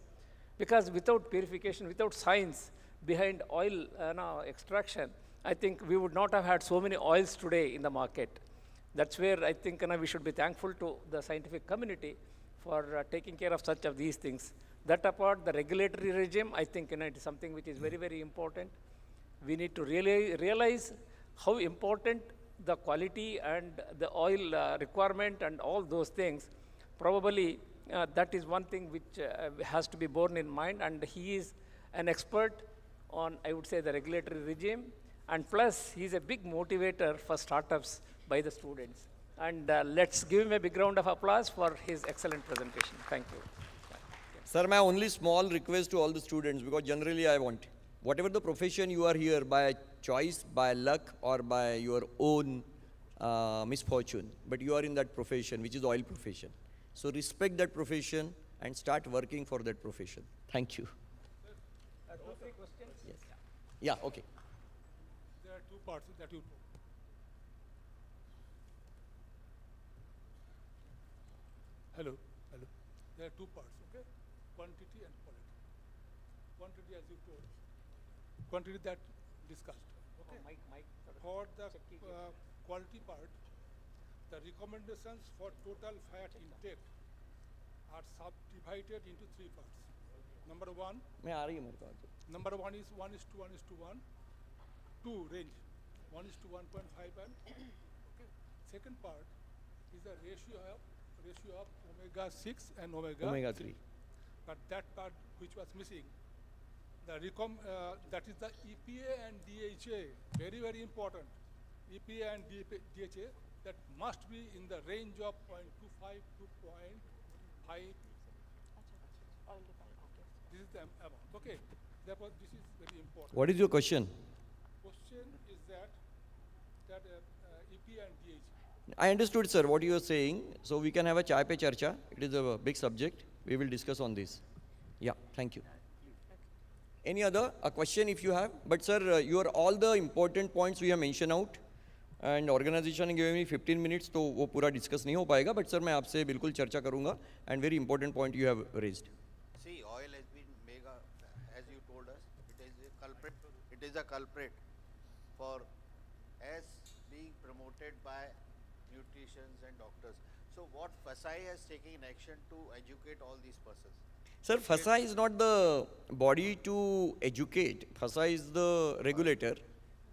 because without purification, without science behind oil extraction, I think we would not have had so many oils today in the market. That's where I think we should be thankful to the scientific community for taking care of such of these things. That apart, the regulatory regime, I think it is something which is very, very important. We need to really realize how important the quality and the oil requirement and all those things. Probably that is one thing which has to be borne in mind, and he is an expert on, I would say, the regulatory regime, and plus he is a big motivator for startups by the students. And let's give him a big round of applause for his excellent presentation. Thank you.
Sir, my only small request to all the students, because generally I want, whatever the profession you are here by choice, by luck, or by your own misfortune, but you are in that profession, which is oil profession. So respect that profession and start working for that profession. Thank you. Yes. Yeah, okay.
There are two parts that you told. Hello. There are two parts, okay? Quantity and quality. Quantity, as you told, quantity that discussed, okay? For the quality part, the recommendations for total fat intake are subdivided into three parts. Number one is 1 is to 1 is to 1. 2 range, 1 is to 1.5 and okay. Second part is the ratio of omega 6 and omega 3. But that part which was missing, that is the EPA and DHA, very, very important. EPA and DHA that must be in the range of 0.25 to 0.5. This is the amount, okay. Therefore, this is very important.
What is your question?
Question is that EPA and DHA.
I understood, sir, what you are saying. So we can have a chai pe charcha. It is a big subject. We will discuss on this. Yeah, thank you. Any other question if you have? But sir, your all the important points we have mentioned out. And organization ने given me 15 minutes, तो वो पूरा discuss नहीं हो पाएगा. But sir, मैं आपसे बिल्कुल चर्चा करूँगा. And very important point you have raised.
See, oil has been mega, as you told us, it is a culprit. It is a culprit for as being promoted by nutritionists and doctors. So what FSI has taken action to educate all these persons?
Sir, FSI is not the body to educate. FSI is the regulator.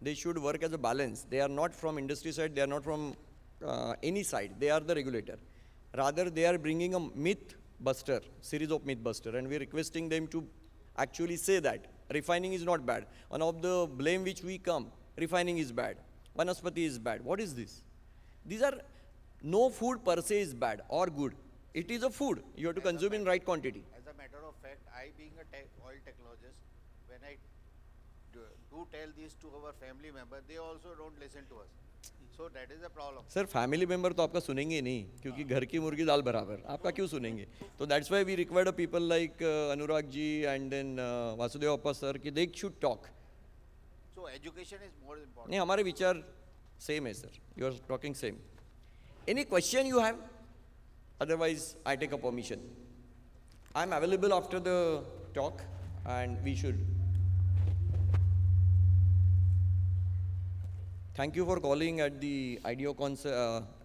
They should work as a balance. They are not from industry side. They are not from any side. They are the regulator. Rather, they are bringing a myth buster, series of myth buster, and we are requesting them to actually say that refining is not bad. One of the blame which we come, refining is bad. Vanaspati is bad. What is this? These are, no food per se is bad or good. It is a food. You have to consume in right quantity.
As a matter of fact, I being a oil technologist, when I do tell this to our family members, they also don't listen to us. So that is a problem.
Sir, family member तो आपका सुनेंगे ही नहीं, क्योंकि घर की मुर्गी दाल बराबर. आपका क्यों सुनेंगे? तो that's why we required people like Anurag ji and then Vasudeva Appa sir कि they should talk.
So education is more important.
नहीं, हमारे विचार same है sir. You are talking same. Any question you have? Otherwise, I take a permission. I am available after the talk, and we should. Thank you for calling at the IdeoCon,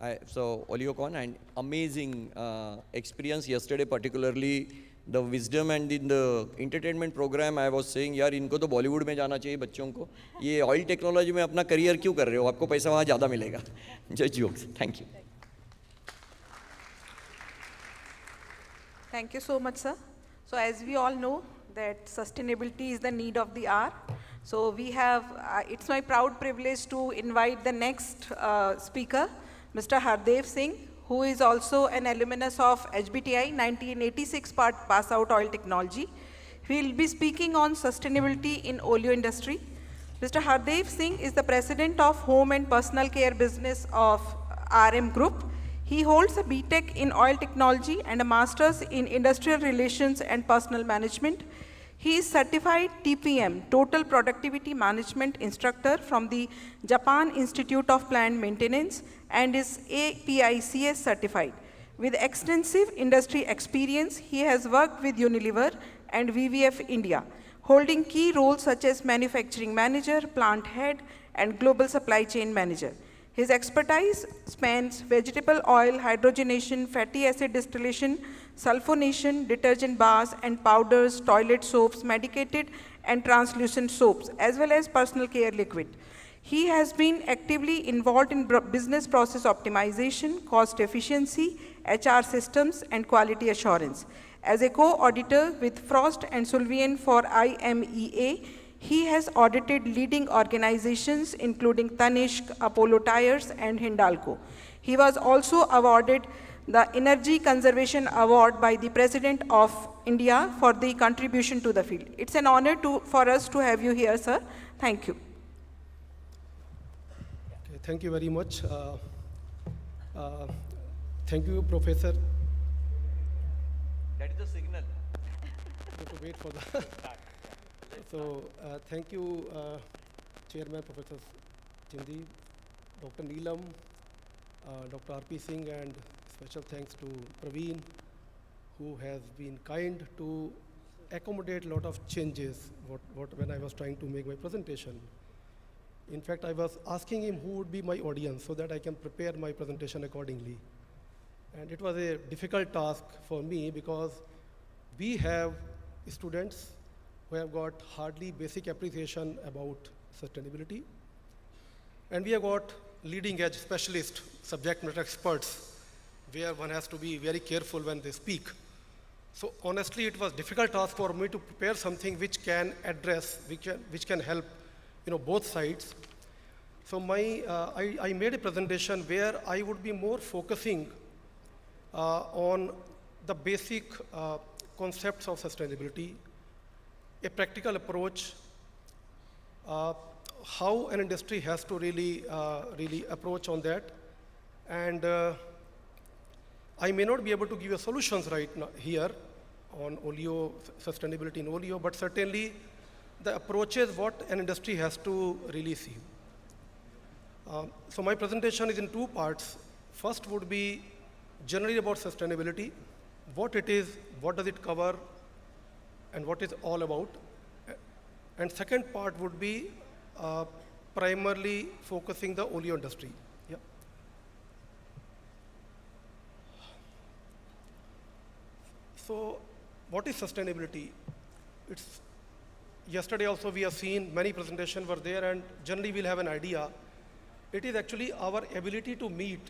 OleoCon, and amazing experience yesterday, particularly the wisdom and in the entertainment program. I was saying, यार इनको तो बॉलीवुड में जाना चाहिए बच्चों को. ये oil technology में अपना करियर क्यों कर रहे हो? आपको पैसा वहाँ ज़्यादा मिलेगा. Just jokes. Thank you.
Thank you so much, sir. So as we all know that sustainability is the need of the hour. So we have, it's my proud privilege to invite the next speaker, Mr. Hardev Singh, who is also an alumnus of HBTI 1986 pass out oil technology. He will be speaking on sustainability in oleo industry. Mr. Hardev Singh is the president of home and personal care business of RM Group. He holds a BTech in oil technology and a master's in industrial relations and personal management. He is certified TPM, Total Productivity Management instructor from the Japan Institute of Plant Maintenance, and is APICS certified. With extensive industry experience, he has worked with Unilever and WWF India, holding key roles such as manufacturing manager, plant head, and global supply chain manager. His expertise spans vegetable oil, hydrogenation, fatty acid distillation, sulfonation, detergent bars and powders, toilet soaps, medicated and translucent soaps, as well as personal care liquid. He has been actively involved in business process optimization, cost efficiency, HR systems, and quality assurance. As a co-auditor with Frost and Sullivan for IMEA, he has audited leading organizations including Tanishq, Apollo Tyres, and Hindalco. He was also awarded the Energy Conservation Award by the President of India for the contribution to the field. It's an honor for us to have you here, sir. Thank you.
Okay, thank you very much. Thank you, Professor.
That is the signal.
I have to wait for the. So, thank you, Chairman Professor Chindi, Dr. Neelam, Dr. R.P. Singh, and special thanks to Praveen, who has been kind to accommodate a lot of changes when I was trying to make my presentation. In fact, I was asking him who would be my audience so that I can prepare my presentation accordingly. And it was a difficult task for me because we have students who have got hardly basic appreciation about sustainability. And we have got leading edge specialist subject matter experts where one has to be very careful when they speak. So honestly, it was a difficult task for me to prepare something which can address, which can help both sides. So I made a presentation where I would be more focusing on the basic concepts of sustainability, a practical approach, how an industry has to really approach on that. And I may not be able to give you solutions right now here on oleo, sustainability in oleo, but certainly the approaches what an industry has to really see. So my presentation is in two parts. First would be generally about sustainability, what it is, what does it cover, and what it's all about. And second part would be primarily focusing the oleo industry. Yeah. So what is sustainability? Yesterday also we have seen many presentations were there, and generally we'll have an idea. It is actually our ability to meet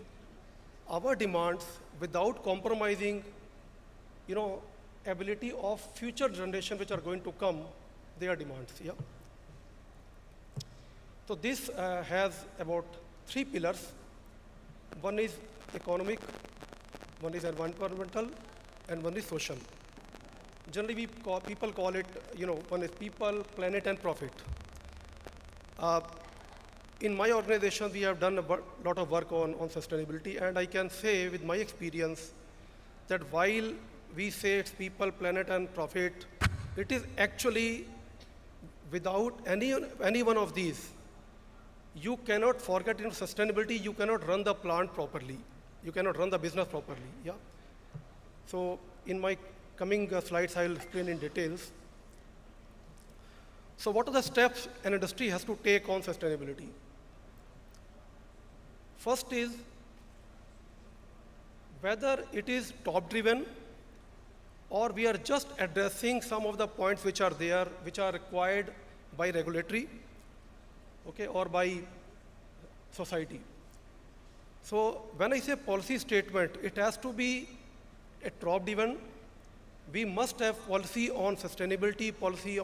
our demands without compromising, ability of future generations which are going to come, their demands. Yeah. So this has about 3 pillars. One is economic, one is environmental, and one is social. Generally, people call it, one is people, planet, and profit. In my organization, we have done a lot of work on sustainability, and I can say with my experience that while we say it's people, planet, and profit, it is actually without any one of these, you cannot forget in sustainability, you cannot run the plant properly. You cannot run the business properly. Yeah. So in my coming slides, I will explain in details. So what are the steps an industry has to take on sustainability? First is whether it is top-driven or we are just addressing some of the points which are there, which are required by regulatory, okay, or by society. So when I say policy statement, it has to be a top-driven. We must have policy on sustainability, policies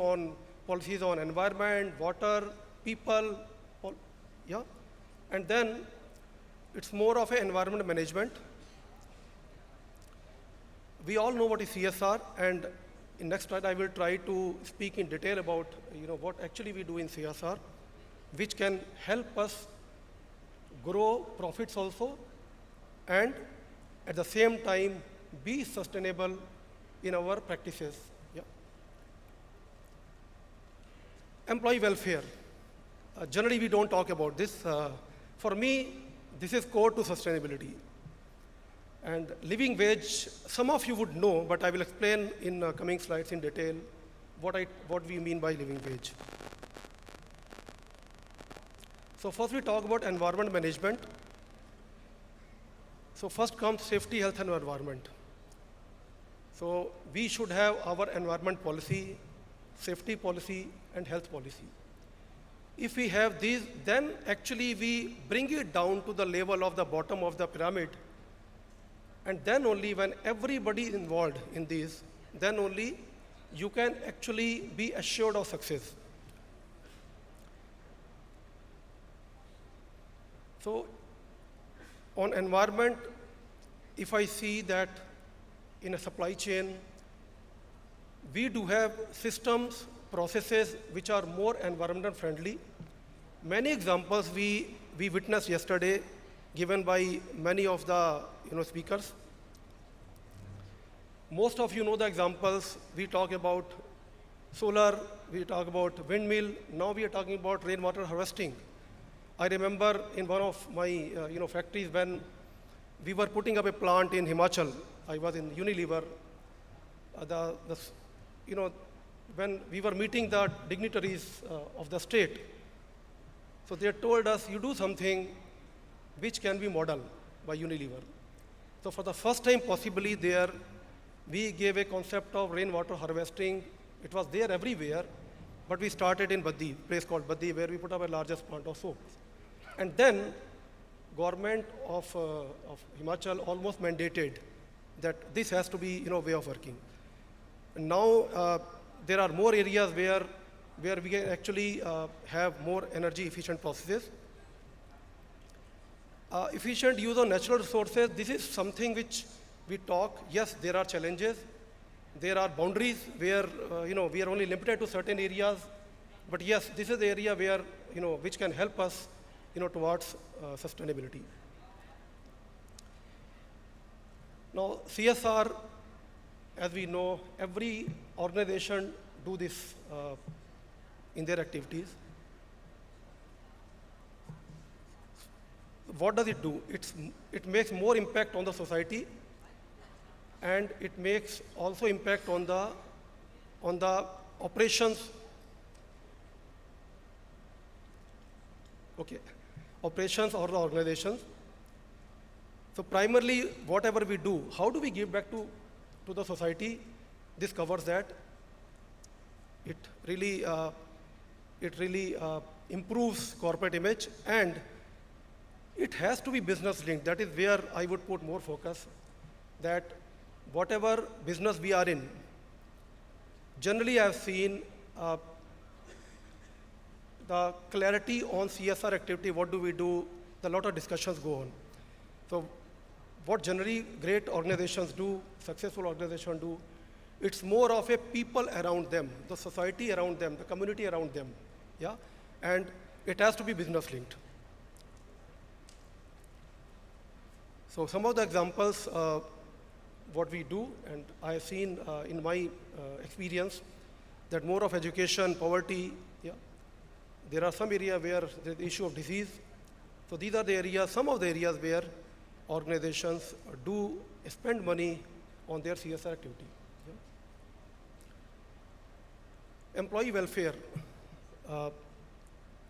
on environment, water, people, yeah, and then it's more of an environment management. We all know what is CSR, and in next slide I will try to speak in detail about what actually we do in CSR, which can help us grow profits also, and at the same time be sustainable in our practices. Yeah. Employee welfare. Generally we don't talk about this. For me, this is core to sustainability. And living wage, some of you would know, but I will explain in coming slides in detail what we mean by living wage. So first we talk about environment management. So first comes safety, health, and environment. So we should have our environment policy, safety policy, and health policy. If we have these, then actually we bring it down to the level of the bottom of the pyramid. And then only when everybody is involved in these, then only you can actually be assured of success. So on environment, if I see that in a supply chain, we do have systems, processes which are more environment friendly. Many examples we witnessed yesterday given by many of the speakers. Most of you know the examples. We talk about solar, we talk about windmill, now we are talking about rainwater harvesting. I remember in one of my factories when we were putting up a plant in Himachal. I was in Unilever. When we were meeting the dignitaries of the state, so they told us, you do something which can be modeled by Unilever. So for the first time possibly there, we gave a concept of rainwater harvesting. It was there everywhere, but we started in Baddi, place called Baddi, where we put up our largest plant of soap. And then government of Himachal almost mandated that this has to be way of working. And now there are more areas where we can actually have more energy efficient processes. Efficient use of natural resources, this is something which we talk. Yes, there are challenges. There are boundaries where we are only limited to certain areas. But yes, this is the area where which can help us towards sustainability. Now, CSR, as we know, every organization do this in their activities. What does it do? It makes more impact on the society, and it makes also impact on the operations. Okay, operations or the organizations. So primarily, whatever we do, how do we give back to the society? This covers that. It really improves corporate image, and it has to be business linked. That is where I would put more focus, that whatever business we are in, generally I've seen the clarity on CSR activity, what do we do, a lot of discussions go on. So what generally great organizations do, successful organizations do, it's more of a people around them, the society around them, the community around them, yeah? And it has to be business linked. So some of the examples, what we do, and I have seen in my experience that more of education, poverty, yeah. There are some areas where there's the issue of disease. So these are the areas, some of the areas where organizations do spend money on their CSR activity. Yeah. Employee welfare.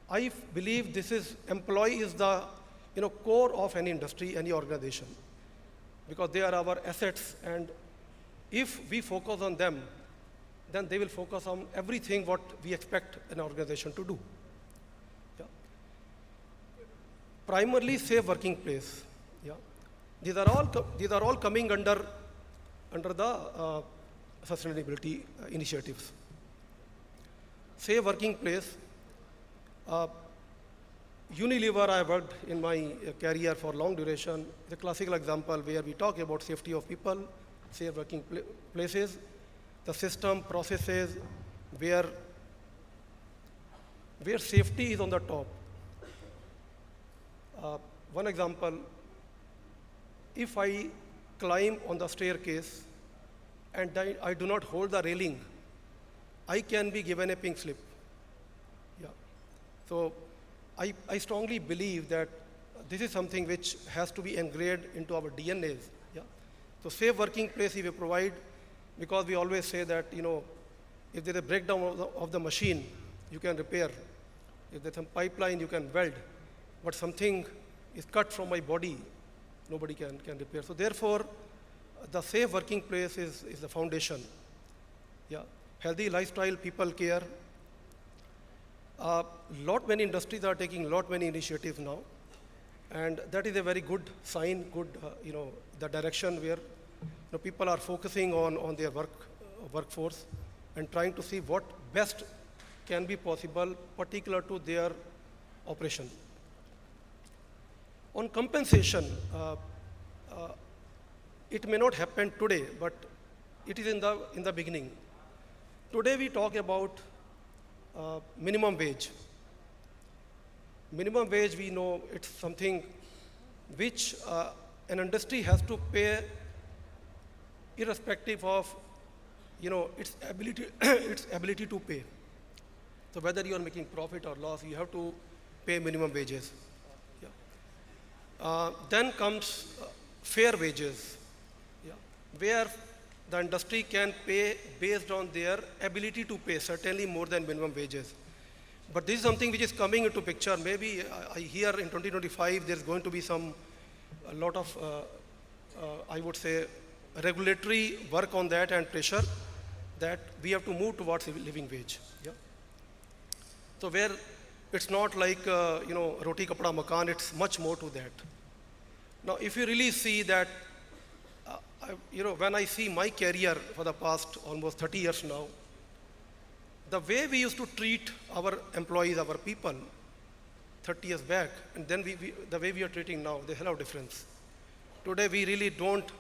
I believe this is, employee is the core of any industry, any organization, because they are our assets, and if we focus on them, then they will focus on everything what we expect an organization to do. Yeah. Primarily safe working place. Yeah. These are all coming under the sustainability initiatives. Safe working place. Unilever, I worked in my career for long duration. It's a classical example where we talk about safety of people, safe working places, the system, processes, where safety is on the top. One example, if I climb on the staircase and I do not hold the railing, I can be given a pink slip. Yeah. So I strongly believe that this is something which has to be engraved into our DNAs. Yeah? So safe working place we provide, because we always say that, if there's a breakdown of the machine, you can repair. If there's some pipeline, you can weld. But something is cut from my body, nobody can repair. So therefore, the safe working place is the foundation. Yeah? Healthy lifestyle, people care. Many industries are taking many initiatives now, and that is a very good sign, good, the direction where people are focusing on their workforce and trying to see what best can be possible, particular to their operation. On compensation, it may not happen today, but it is in the beginning. Today we talk about minimum wage. Minimum wage, we know it's something which an industry has to pay irrespective of its ability, its ability to pay. So whether you are making profit or loss, you have to pay minimum wages. Yeah. Then comes fair wages, yeah, where the industry can pay based on their ability to pay, certainly more than minimum wages. But this is something which is coming into picture. Maybe I hear in 2025 there's going to be a lot of, I would say, regulatory work on that and pressure that we have to move towards a living wage. Yeah. So where it's not like, roti kapda makan, it's much more to that. Now, if you really see that, when I see my career for the past almost 30 years now, the way we used to treat our employees, our people, 30 years back, and then the way we are treating now, there's a lot of difference. Today, we really don't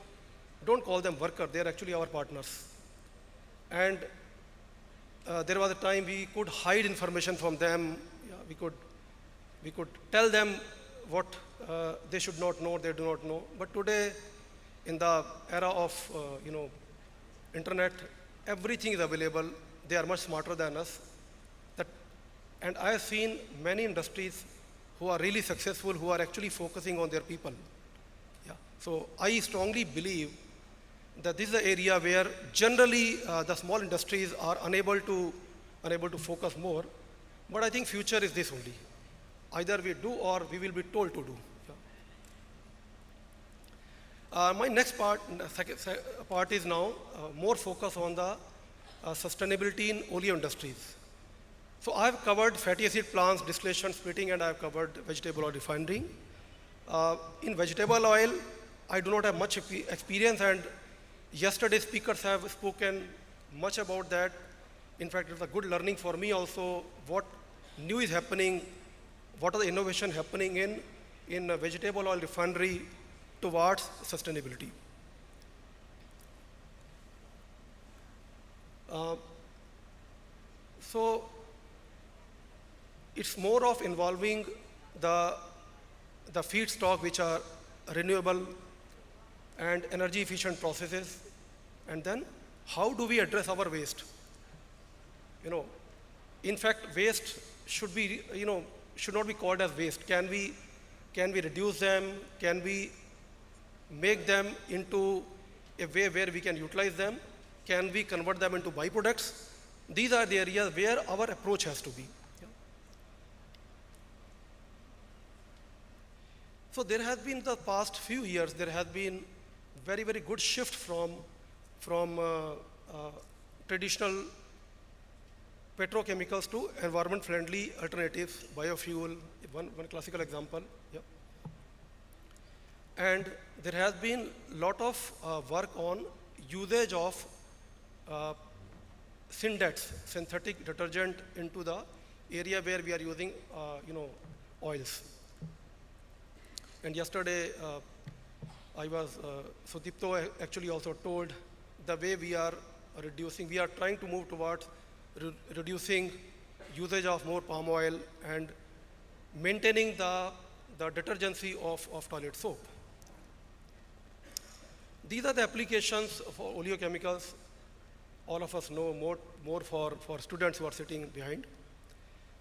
call them workers, they're actually our partners. And there was a time we could hide information from them. Yeah, we could tell them what they should not know, they do not know. But today, in the era of internet, everything is available. They are much smarter than us. And I have seen many industries who are really successful, who are actually focusing on their people. Yeah. So I strongly believe that this is the area where generally the small industries are unable to focus more. But I think future is this only. Either we do or we will be told to do. Yeah. My next part, second part is now more focus on the sustainability in oleo industries. So I have covered fatty acid plants, distillation, splitting, and I have covered vegetable oil refinery. In vegetable oil, I do not have much experience, and yesterday's speakers have spoken much about that. In fact, it was a good learning for me also, what new is happening, what are the innovation happening in vegetable oil refinery towards sustainability. So it's more of involving the feedstock which are renewable and energy efficient processes, and then how do we address our waste? In fact, waste should be, should not be called as waste. Can we reduce them? Can we make them into a way where we can utilize them? Can we convert them into byproducts? These are the areas where our approach has to be. Yeah. So there has been the past few years, there has been very, very good shift from traditional petrochemicals to environment-friendly alternatives, biofuel, one classical example. Yeah. And there has been a lot of work on usage of syndex, synthetic detergent, into the area where we are using, oils. And yesterday, Sudipto actually also told the way we are trying to move towards reducing usage of more palm oil and maintaining the detergency of toilet soap. These are the applications for oleochemicals. All of us know, more for students who are sitting behind.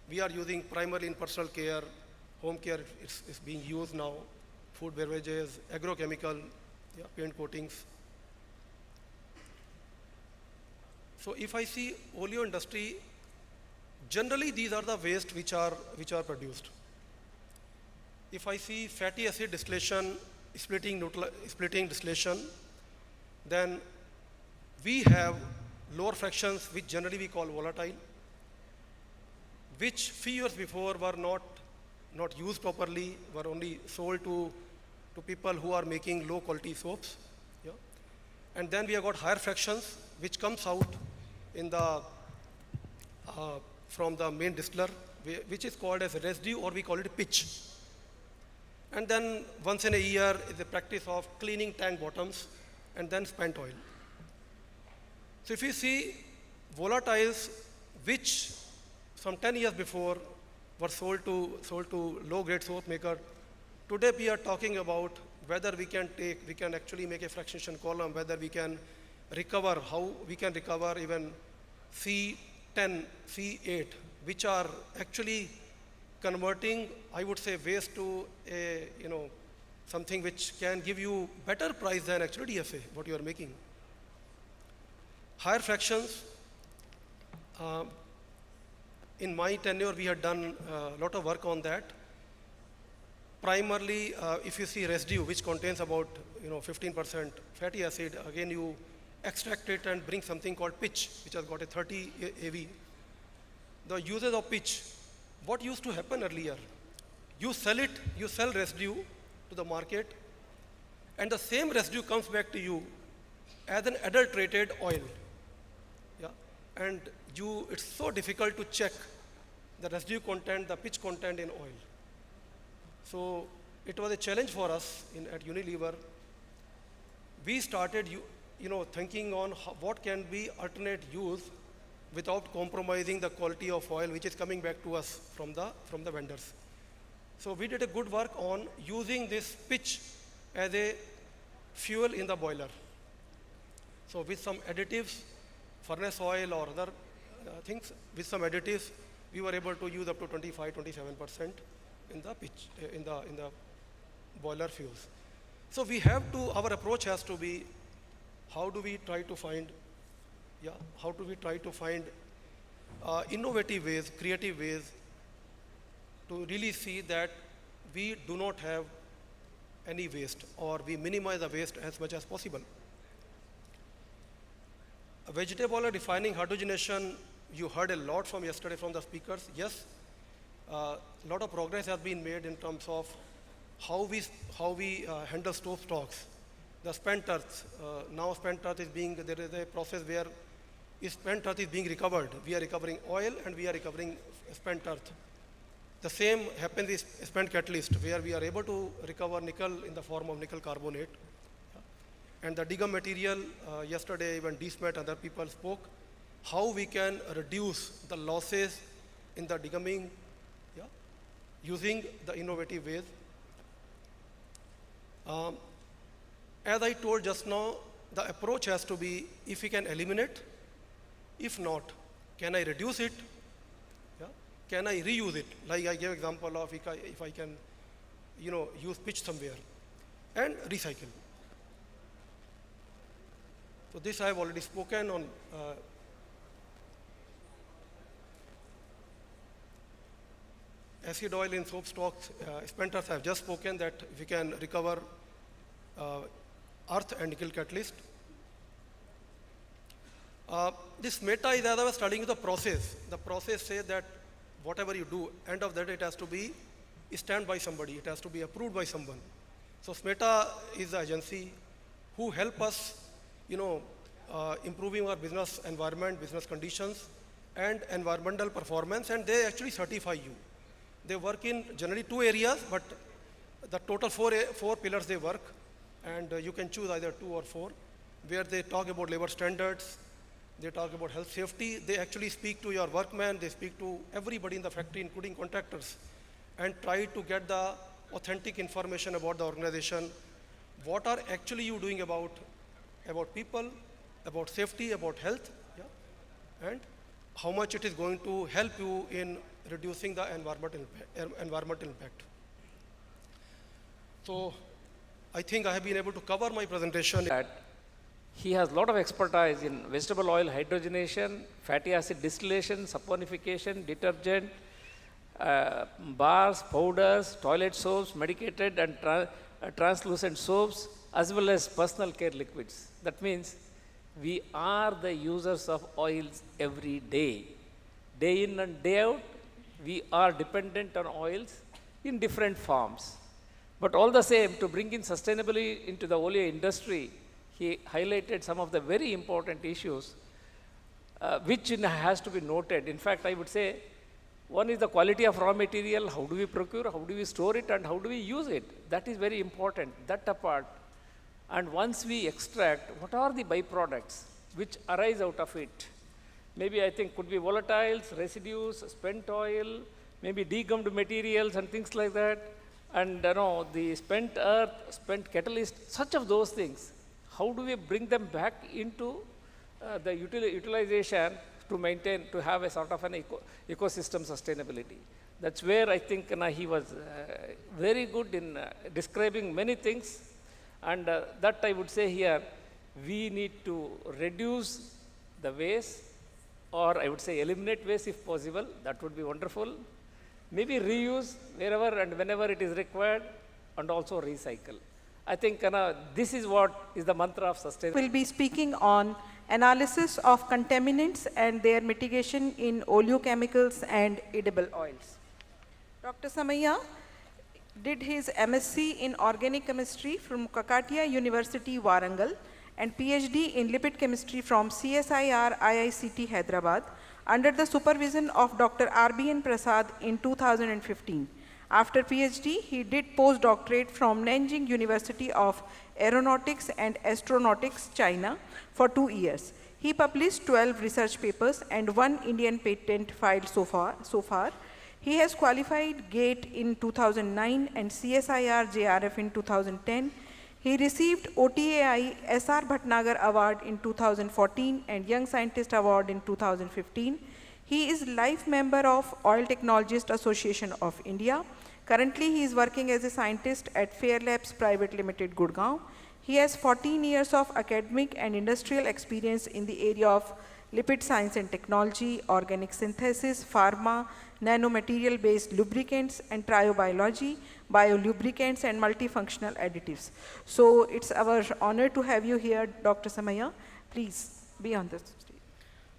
We are using primarily in personal care, home care is being used now, food, beverages, agrochemical, yeah, paint coatings. So if I see oleo industry, generally these are the waste which are produced. If I see fatty acid distillation, splitting distillation, then we have lower fractions which generally we call volatile, which few years before were not used properly, were only sold to people who are making low quality soaps. Yeah. And then we have got higher fractions which comes out in the from the main distiller, which is called as residue, or we call it pitch. And then once in a year is the practice of cleaning tank bottoms and then spent oil. So if you see volatiles which some 10 years before were sold to low-grade soap maker, today we are talking about whether we can actually make a fractionation column, whether we can recover, how we can recover even C10, C8, which are actually converting, I would say, waste to a, something which can give you better price than actually DFA, what you are making. Higher fractions, in my tenure, we had done a lot of work on that. Primarily, if you see residue, which contains about 15% fatty acid, again you extract it and bring something called pitch, which has got a 30 AV. The uses of pitch, what used to happen earlier? You sell residue to the market, and the same residue comes back to you as an adulterated oil. Yeah? And it's so difficult to check the residue content, the pitch content in oil. So it was a challenge for us at Unilever. We started thinking on what can be alternate use without compromising the quality of oil which is coming back to us from the vendors. So we did a good work on using this pitch as a fuel in the boiler. So with some additives, furnace oil or other things, with some additives, we were able to use up to 25-27% in the pitch, in the boiler fuels. So our approach has to be, how do we try to find innovative ways, creative ways to really see that we do not have any waste, or we minimize the waste as much as possible. Vegetable oil refining hydrogenation, you heard a lot from yesterday from the speakers. Yes, a lot of progress has been made in terms of how we handle stove stocks. The spent earth, now spent earth there is a process where spent earth is being recovered. We are recovering oil and we are recovering spent earth. The same happens with spent catalyst, where we are able to recover nickel in the form of nickel carbonate. And the degum material, yesterday even DSMAT, other people spoke, how we can reduce the losses in the degumming using the innovative ways. As I told just now, the approach has to be, if we can eliminate, if not, can I reduce it? Yeah? Can I reuse it? Like I gave example of if I can, use pitch somewhere, and recycle. So this I have already spoken on. Acid oil in soap stocks, spent earth I have just spoken that if we can recover earth and nickel catalyst. This meta is, as I was studying the process says that whatever you do, end of that it has to be stamped by somebody, it has to be approved by someone. So SMETA is the agency who help us, improving our business environment, business conditions, and environmental performance, and they actually certify you. They work in generally 2 areas, but the total 4 pillars they work, and you can choose either 2 or 4, where they talk about labor standards, they talk about health safety, they actually speak to your workmen, they speak to everybody in the factory, including contractors, and try to get the authentic information about the organization. What are actually you doing about people, about safety, about health, and how much it is going to help you in reducing the environmental impact. So I think I have been able to cover my presentation.
He has a lot of expertise in vegetable oil hydrogenation, fatty acid distillation, saponification, detergent, bars, powders, toilet soaps, medicated and translucent soaps, as well as personal care liquids. That means we are the users of oils every day. Day in and day out, we are dependent on oils in different forms. But all the same, to bring in sustainability into the oil industry, he highlighted some of the very important issues which has to be noted. In fact, I would say, one is the quality of raw material, how do we procure, how do we store it, and how do we use it. That is very important. That apart, And once we extract, what are the byproducts which arise out of it? Maybe I think could be volatiles, residues, spent oil, maybe degummed materials and things like that. And the spent earth, spent catalyst, such of those things. How do we bring them back into the utilization to maintain, to have a sort of an ecosystem sustainability? That's where I think he was very good in describing many things. And that I would say here, we need to reduce the waste, or I would say eliminate waste if possible. That would be wonderful. Maybe reuse wherever and whenever it is required, and also recycle. I think this is what is the mantra of sustainability.
We'll be speaking on analysis of contaminants and their mitigation in oleochemicals and edible oils. Dr. Samaya did his MSc in Organic Chemistry from Kakatiya University, Warangal, and PhD in Lipid Chemistry from CSIR IICT Hyderabad under the supervision of Dr. RBN Prasad in 2015. After PhD, he did postdoctorate from Nanjing University of Aeronautics and Astronautics, China for 2 years. He published 12 research papers and 1 Indian patent filed so far. He has qualified GATE in 2009 and CSIR JRF in 2010. He received OTAI SR Bhatnagar Award in 2014 and Young Scientist Award in 2015. He is life member of Oil Technologists Association of India. Currently, he is working as a scientist at Fair Labs Private Limited, Gurgaon. He has 14 years of academic and industrial experience in the area of lipid science and technology, organic synthesis, pharma, nanomaterial-based lubricants and cryobiology, biolubricants and multifunctional additives. So it's our honor to have you here, Dr. Samaya. Please be on the stage.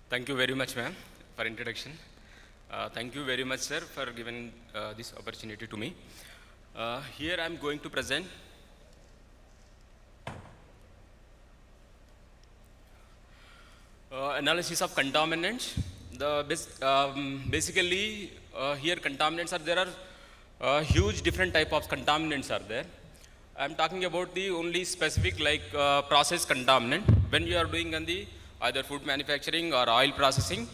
Thank you very much, ma'am, for introduction. Thank you very much, sir, for giving this opportunity to me. Here I'm going to present analysis of contaminants. Basically, here contaminants are, there are huge different type of contaminants are there. I'm talking about the only specific like process contaminant. When you are doing on the either food manufacturing or oil processing,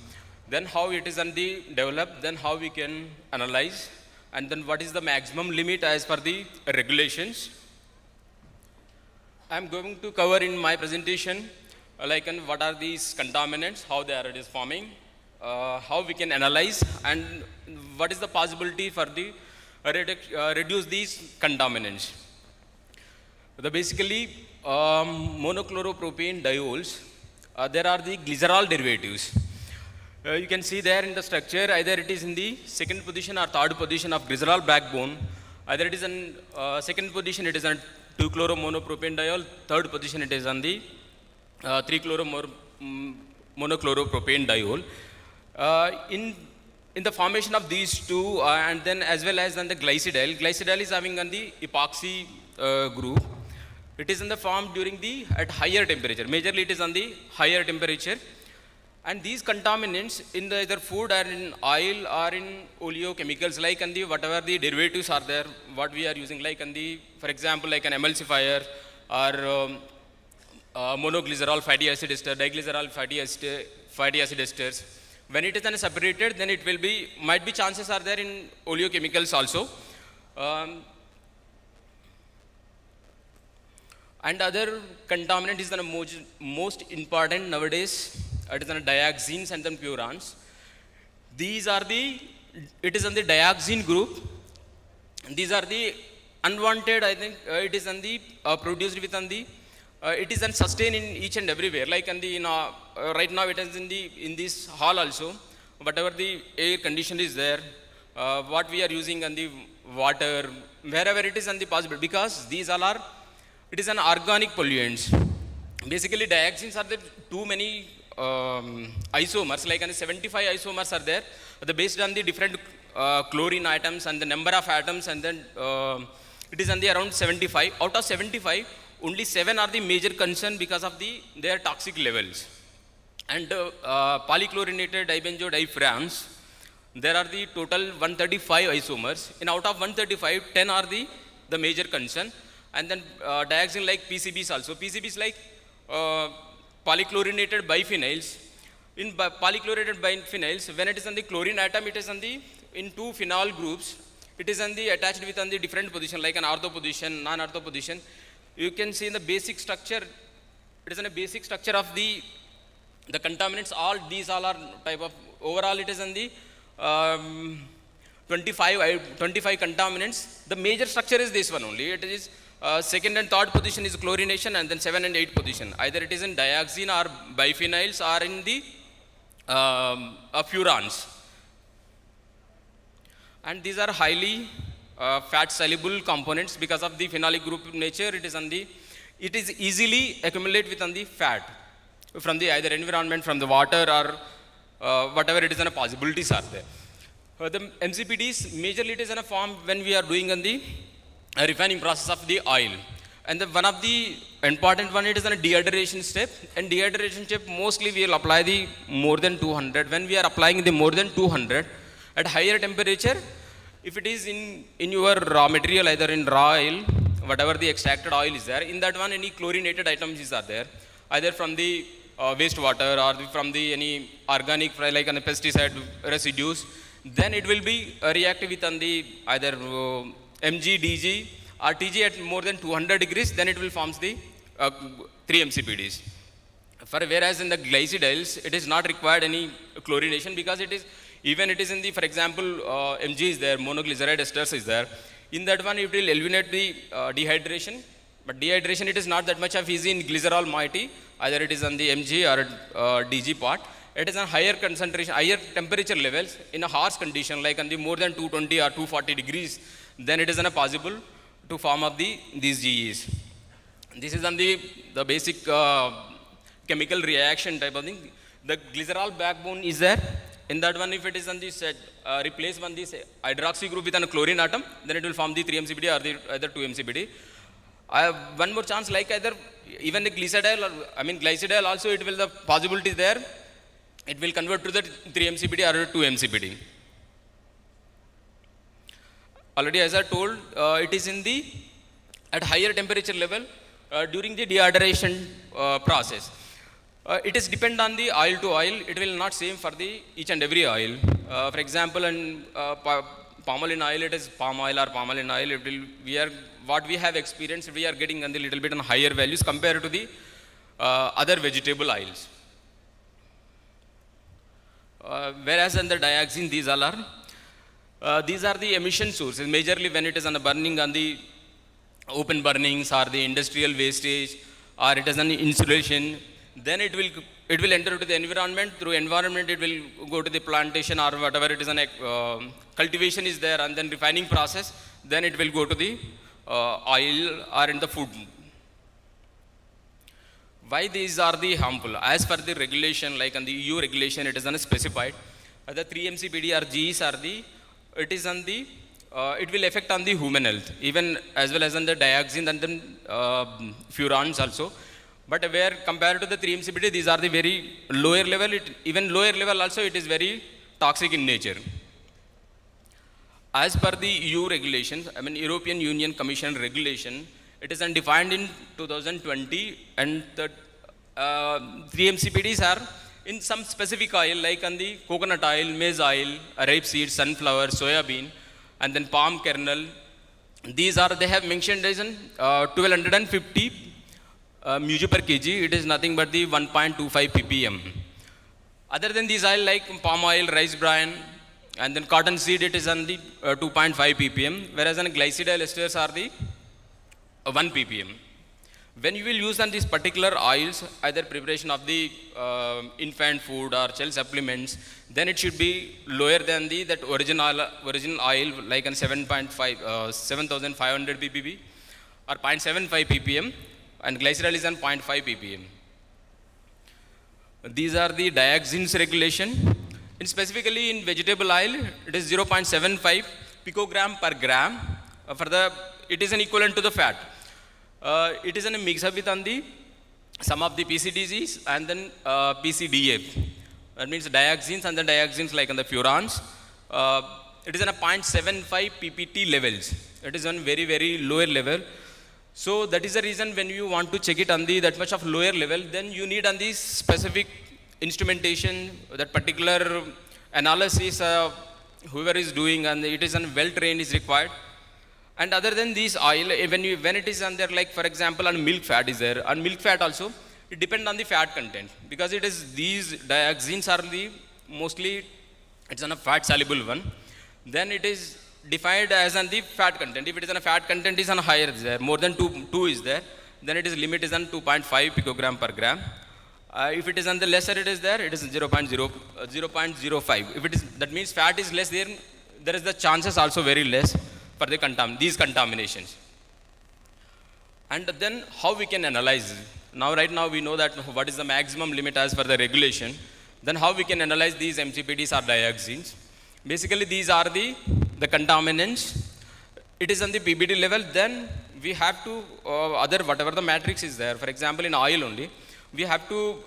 then how it is on the developed, then how we can analyze, and then what is the maximum limit as per the regulations. I'm going to cover in my presentation what are these contaminants, how they are forming, how we can analyze, and what is the possibility for the reduce these contaminants. Basically, monochloropropane diols, there are the glycerol derivatives. You can see there in the structure, either it is in the second position or third position of glycerol backbone. Either it is in second position, it is on 2-chloromonopropane diol, third position it is on the 3-chloromonopropane diol. In the formation of these two, and then as well as on the glycidyl, glycidyl is having on the epoxy group. It is in the form during the at higher temperature. Majorly it is on the higher temperature. And these contaminants in the either food or in oil or in oleochemicals, like on the whatever the derivatives are there, what we are using, like on the, for example, like an emulsifier or monoglycerol fatty acid ester, diglycerol fatty acid esters. When it is then separated, then it will be, might be chances are there in oleochemicals also. And other contaminant is the most important nowadays. It is the dioxins and then purans. These are the, it is on the dioxin group. These are the unwanted, I think, it is on the produced with on the, it is then sustained in each and everywhere. Like on the, right now it is in this hall also. Whatever the air condition is there, what we are using on the water, wherever it is on the possible, because these all are, it is an organic polluants. Basically, dioxins are the too many isomers, like 75 isomers are there, based on the different chlorine atoms and the number of atoms, and then it is on the around 75. Out of 75, only 7 are the major concern because of their toxic levels. And polychlorinated dibenzodiphenyls, there are the total 135 isomers. And out of 135, 10 are the major concern. and then dioxin like PCBs also. PCBs like polychlorinated biphenyls. In polychlorinated biphenyls, when it is on the chlorine atom, it is on the in two phenol groups. It is on the attached with on the different position, like an ortho position, non-ortho position. You can see in the basic structure. It is in a basic structure of the contaminants. All these all are type of overall. It is on the 25 contaminants. The major structure is this one only. It is second and third position is chlorination, and then 7 and 8 position. Either it is in dioxin or biphenyls or in the furans. And these are highly fat soluble components because of the phenolic group nature. It is easily accumulate with on the fat from the either environment, from the water, or whatever it is, and possibilities are there. The MCPDs majorly it is in a form when we are doing on the refining process of the oil. And one of the important one, it is a dehydration step. And dehydration step mostly we will apply the more than 200. When we are applying the more than 200 at higher temperature, if it is in your raw material, either in raw oil, whatever the extracted oil is there, in that one any chlorinated items are there, either from the wastewater or from the any organic like an pesticide residues, then it will be reactive with on the either Mg, DG or TG at more than 200 degrees, then it will forms the 3 MCPDs. Whereas in the glycidials, it is not required any chlorination, because it is, even it is in the, for example, Mg is there, monoglyceride esters is there. In that one, it will eliminate the dehydration. But dehydration, it is not that much of easy in glycerol moiety, either it is on the Mg or DG part. It is on higher concentration, higher temperature levels in a harsh condition, like on the more than 220 or 240 degrees, then it is possible to form of these GEs. This is on the basic chemical reaction type of thing. The glycerol backbone is there. In that one, if it is on this replace one this hydroxy group with a chlorine atom, then it will form the 3 MCPD or the either 2 MCPD. I have one more chance, like either even the glycidiol also, it will the possibility there. It will convert to the 3 MCPD or 2 MCPD. Already, as I told, it is in the at higher temperature level during the dehydration process. It is depend on the oil to oil. It will not same for the each and every oil. For example, in palm oil oil, it is palm oil or palm oil oil. It will what we have experienced, we are getting on the little bit on higher values compared to the other vegetable oils. Whereas in the dioxin, these are the emission sources. Majorly when it is on the burning on the open burnings or the industrial wastage, or it is an insulation, then it will enter into the environment. Through environment, it will go to the plantation or whatever it is, cultivation is there, and then refining process, then it will go to the oil or in the food. Why these are the harmful? As per the regulation, like on the EU regulation, it is specified. The 3 MCPD or Gs are it is on the, it will affect on the human health, even as well as on the dioxin and then furans also. But where compared to the 3 MCPD, these are the very lower level. Even lower level also, it is very toxic in nature. As per the EU regulations, European Union Commission regulation, it is defined in 2020, and the 3 MCPDs are in some specific oil, like on the coconut oil, maize oil, rapeseed, sunflower, soya bean, and then palm kernel. These are, they have mentioned as 1250 μg per kg. It is nothing but the 1.25 ppm. Other than these oil, like palm oil, rice bran, and then cotton seed, it is on the 2.5 ppm, whereas on glycidial esters are the 1 ppm. When you will use on these particular oils, either preparation of the infant food or child supplements, then it should be lower than that original oil, like on 7.5, 7,500 ppb or 0.75 ppm, and glycerol is on 0.5 ppm. These are the dioxins regulation. And specifically in vegetable oil, it is 0.75 picogram per gram. It is an equivalent to the fat. It is in a mix up with on the some of the PCDs and then PCDF. That means dioxins and then dioxins like on the furans. It is in a 0.75 ppt levels. It is on very, very lower level. So that is the reason when you want to check it on the that much of lower level, then you need on the specific instrumentation, that particular analysis whoever is doing, and it is well trained is required. And other than these oil, when it is on there, like for example on milk fat is there, on milk fat also, it depends on the fat content, because it is these dioxins are the mostly it's on a fat soluble one. Then it is defined as on the fat content. If it is on a fat content is on higher is there, more than 2 is there, then it is limit is on 2.5 picogram per gram. If it is on the lesser it is there, it is 0.05. If it is, that means fat is less there is the chances also very less for the these contaminations. And then how we can analyze it? Now right now we know that what is the maximum limit as per the regulation. Then how we can analyze these MCPDs or dioxins? Basically these are the contaminants. It is on the PBD level. Then we have to other whatever the matrix is there. For example, in oil only, we have to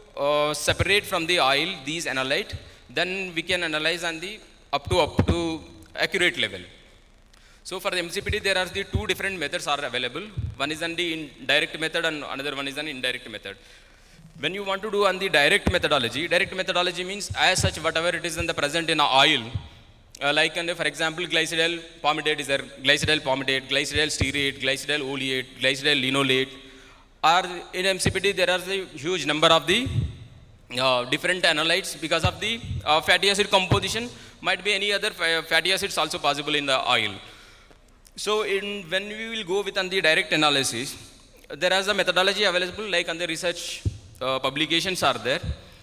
separate from the oil these analyte. Then we can analyze on the up to accurate level. So for the MCPD, there are the 2 different methods are available. One is on the direct method and another one is an indirect method. When you want to do on the direct methodology means as such whatever it is in the present in a oil, like for example glycidyl palmitate is there, glycidyl palmitate, glycidyl stearate, glycidyl oleate, glycidyl linolate. Or in MCPD there are the huge number of the different analytes because of the fatty acid composition. Might be any other fatty acids also possible in the oil. So when we will go with on the direct analysis, there is a methodology available like on the research publications are there.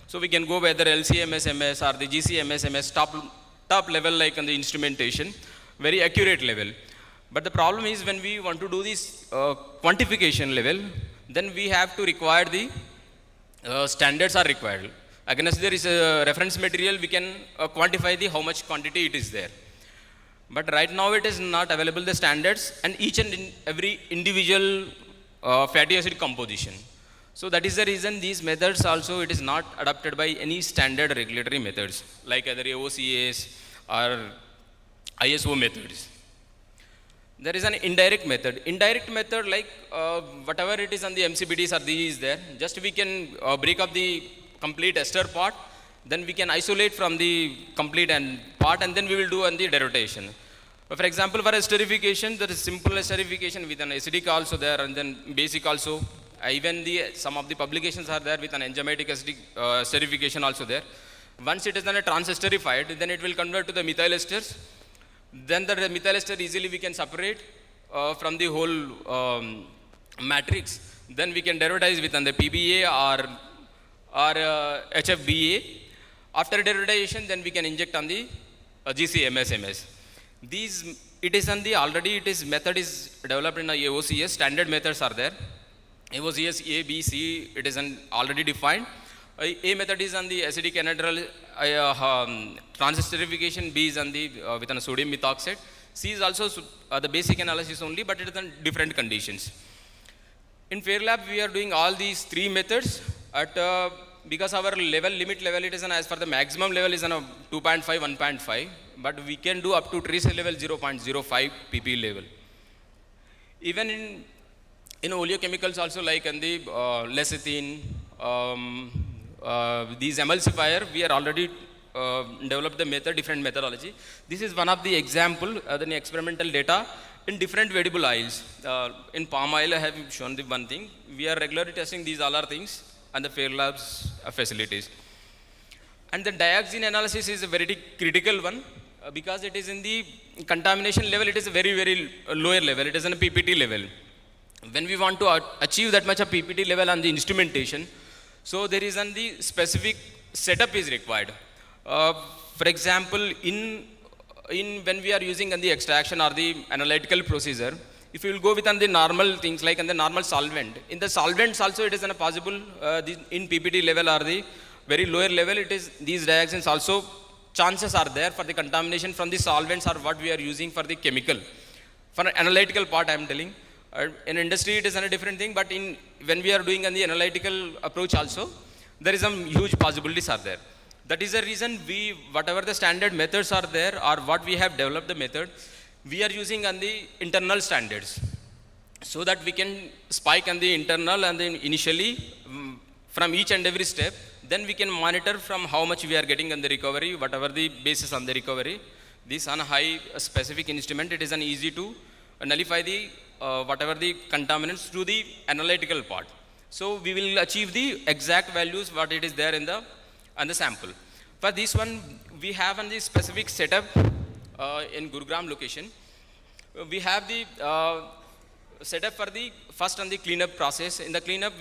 So we can go whether LCMS-MS or the GCMS-MS top level like on the instrumentation, very accurate level. But the problem is when we want to do this quantification level, then we have to require the standards are required. Against there is a reference material, we can quantify the how much quantity it is there. But right now it is not available the standards and each and every individual fatty acid composition. So that is the reason these methods also it is not adopted by any standard regulatory methods like either AOCAs or ISO methods. There is an indirect method. Indirect method like whatever it is on the MCBDs or these there, just we can break up the complete ester part, then we can isolate from the complete part and then we will do on the derivation. For example, for esterification, there is simple esterification with an acidic also there and then basic also. Even some of the publications are there with an enzymatic acidic esterification also there. Once it is then a trans-esterified, then it will convert to the methyl esters. Then the methyl ester easily we can separate from the whole matrix. Then we can derivatize with the PBA or HFBA. After derivation, then we can inject on the GCMS-MS. It is on the already it is method is developed in a AOCS. Standard methods are there. AOCS A, B, C. It is already defined. A method is on the acidic anhydral trans-esterification. B is on the with a sodium methoxide. C is also the basic analysis only, but it is on different conditions. In Fairlab, we are doing all these 3 methods at because our limit level it is as for the maximum level is on a 2.5, 1.5, but we can do up to trace level 0.05 pp level. Even in oleochemicals also like in the lecithin, these emulsifier, we are already developed the different methodology. This is one of the example, the experimental data in different edible oils. In palm oil, I have shown the one thing. We are regularly testing these all are things and the Fairlab's facilities. And the dioxin analysis is a very critical one because it is in the contamination level, it is a very, very lower level. It is on a PPT level. When we want to achieve that much of PPT level on the instrumentation, so there is the specific setup is required. For example, when we are using the extraction or the analytical procedure, if you will go with the normal things like the normal solvent, in the solvents also it is possible in PPT level or the very lower level, it is these dioxins also chances are there for the contamination from the solvents or what we are using for the chemical. For analytical part I am telling. In industry it is a different thing, but when we are doing the analytical approach also, there is some huge possibilities are there. That is the reason whatever the standard methods are there or what we have developed the method, we are using on the internal standards. so that we can spike on the internal and then initially from each and every step, then we can monitor from how much we are getting on the recovery, whatever the basis on the recovery. This on a high specific instrument, it is an easy to nullify the whatever the contaminants through the analytical part. So we will achieve the exact values what it is there in the on the sample. For this one, we have on the specific setup in Gurugram location. We have the setup for the first on the cleanup process. In the cleanup,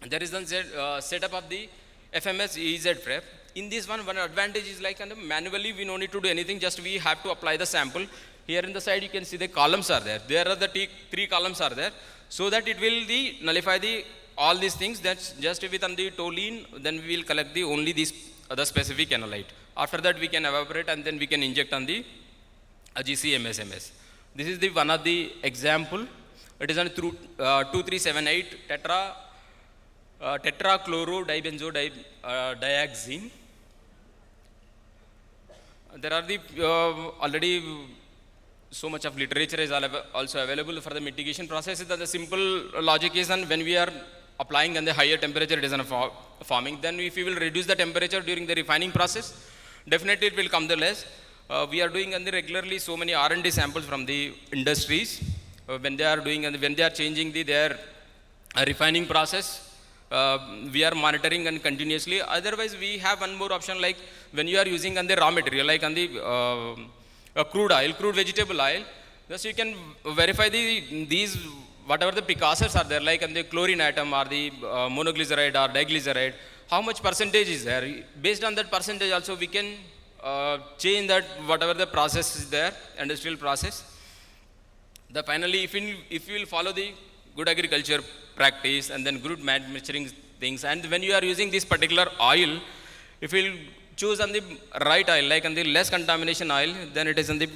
there is a setup of the FMS EZ prep. In this one advantage is like manually we no need to do anything, just we have to apply the sample. Here in the side you can see the columns are there. There are the three columns are there, so that it will nullify the all these things. That's just with on the toluene, then we will collect the only these the specific analyte. After that we can evaporate and then we can inject on the GCMSMS. This is the one of the example. It is on through 2378 tetrachlorodibenzo-diaxine. There are the already so much of literature is also available for the mitigation process. The simple logic is, and when we are applying on the higher temperature, it is forming. Then if we will reduce the temperature during the refining process, definitely it will come the less. We are doing regularly so many R&D samples from the industries. When they are doing and when they are changing their refining process, we are monitoring and continuously. Otherwise, we have one more option, like when you are using on the raw material, like on the crude oil, crude vegetable oil, thus you can verify these whatever the precursors are there, like on the chlorine atom or the monoglyceride or diglyceride, how much percentage is there. Based on that percentage also we can change that whatever the process is there, industrial process. Finally, if you will follow the good agriculture practice and then good manufacturing things, and when you are using this particular oil, if you will choose on the right oil, like on the less contamination oil, then it is on the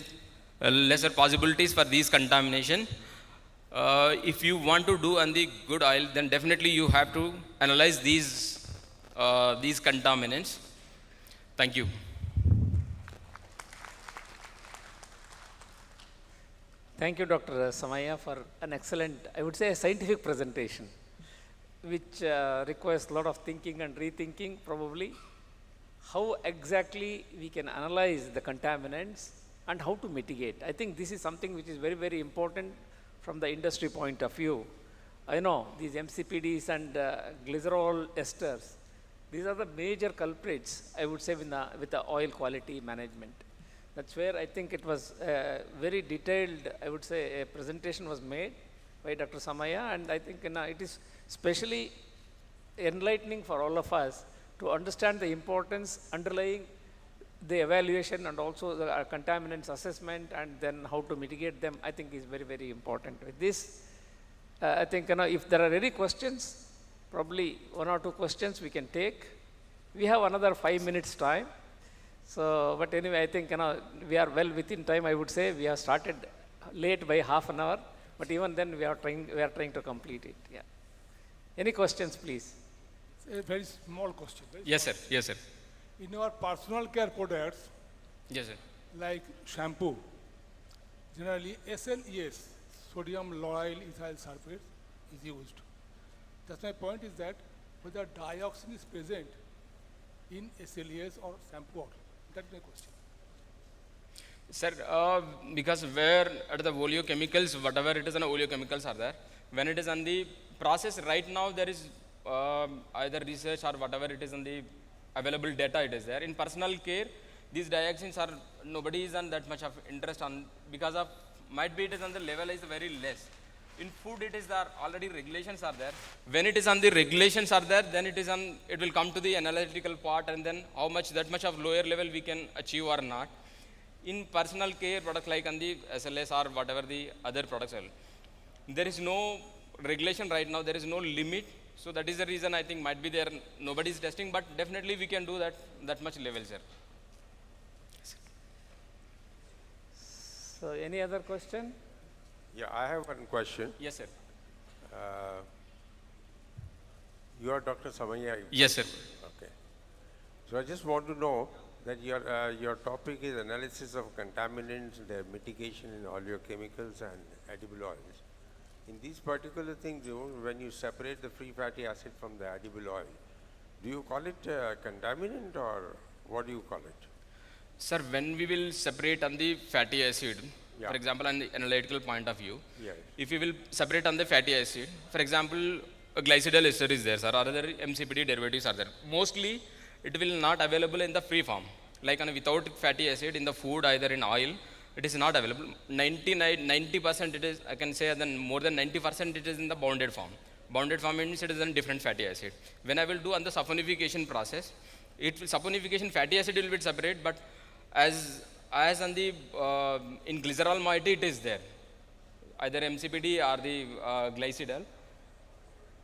lesser possibilities for these contamination. If you want to do on the good oil, then definitely you have to analyze these contaminants. Thank you.
Thank you, Dr. Samaya, for an excellent, I would say, a scientific presentation, which requires a lot of thinking and rethinking, probably. How exactly we can analyze the contaminants and how to mitigate. I think this is something which is very, very important from the industry point of view. I know these MCPDs and glycerol esters, these are the major culprits, I would say, with the oil quality management. That's where I think it was very detailed, I would say, a presentation was made by Dr. Samaya, and I think it is especially enlightening for all of us to understand the importance underlying the evaluation and also the contaminants assessment, and then how to mitigate them. I think is very, very important. With this, I think if there are any questions, probably one or two questions we can take. We have another 5 minutes time. So, but anyway, I think we are well within time. I would say we have started late by half an hour, but even then we are trying to complete it. Yeah. Any questions, please?
It's a very small question. Right?
Yes, sir. Yes, sir.
In our personal care products,
Yes, sir.
like shampoo, generally SLES, sodium lauryl ethyl sulfate, is used. That's my point, is that whether dioxin is present in SLES or shampoo. That's my question.
Sir, because where at the oleochemicals, whatever it is, oleochemicals are there. When it is on the process right now, there is either research or whatever it is on the available data it is there. In personal care, these dioxins are, nobody is on that much of interest on, because of, might be it is on the level is very less. In food, it is there, already regulations are there. When it is on the regulations are there, then it is on, it will come to the analytical part, and then how much, that much of lower level we can achieve or not. In personal care products like on the SLS or whatever the other products are, there is no regulation right now, there is no limit. So that is the reason I think might be there, nobody is testing, but definitely we can do that much level, sir.
So any other question?
Yeah, I have one question.
Yes, sir.
You are Dr. Samaya?
Yes, sir.
Okay. So I just want to know that your topic is analysis of contaminants, their mitigation in oleochemicals and edible oils. in these particular things, when you separate the free fatty acid from the edible oil, do you call it contaminant or what do you call it?
Sir, when we will separate on the fatty acid,
Yeah.
for example, on the analytical point of view,
Yes.
if we will separate on the fatty acid, for example, a glycidyl ester is there, sir, or other MCPD derivatives are there. Mostly, it will not available in the free form. Like without fatty acid in the food, either in oil, it is not available. 90% it is, I can say, then more than 90% it is in the bounded form. Bounded form means it is in different fatty acid. When I will do on the saponification process, saponification fatty acid will be separate, but as on the in glycerol moiety it is there, either MCPD or the glycidyl.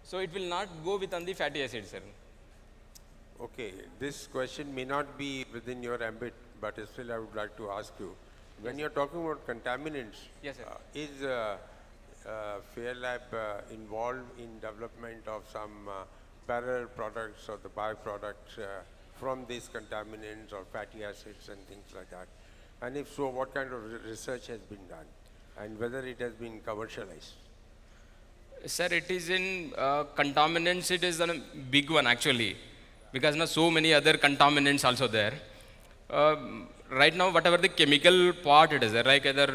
So it will not go with on the fatty acid, sir.
Okay, this question may not be within your ambit, but still I would like to ask you. When you're talking about contaminants,
Yes, sir.
Is Fairlab involved in development of some parallel products or the byproducts from these contaminants or fatty acids and things like that? And if so, what kind of research has been done and whether it has been commercialized?
Sir, it is in contaminants, it is a big one actually, because so many other contaminants also there. Right now, whatever the chemical part it is there, like either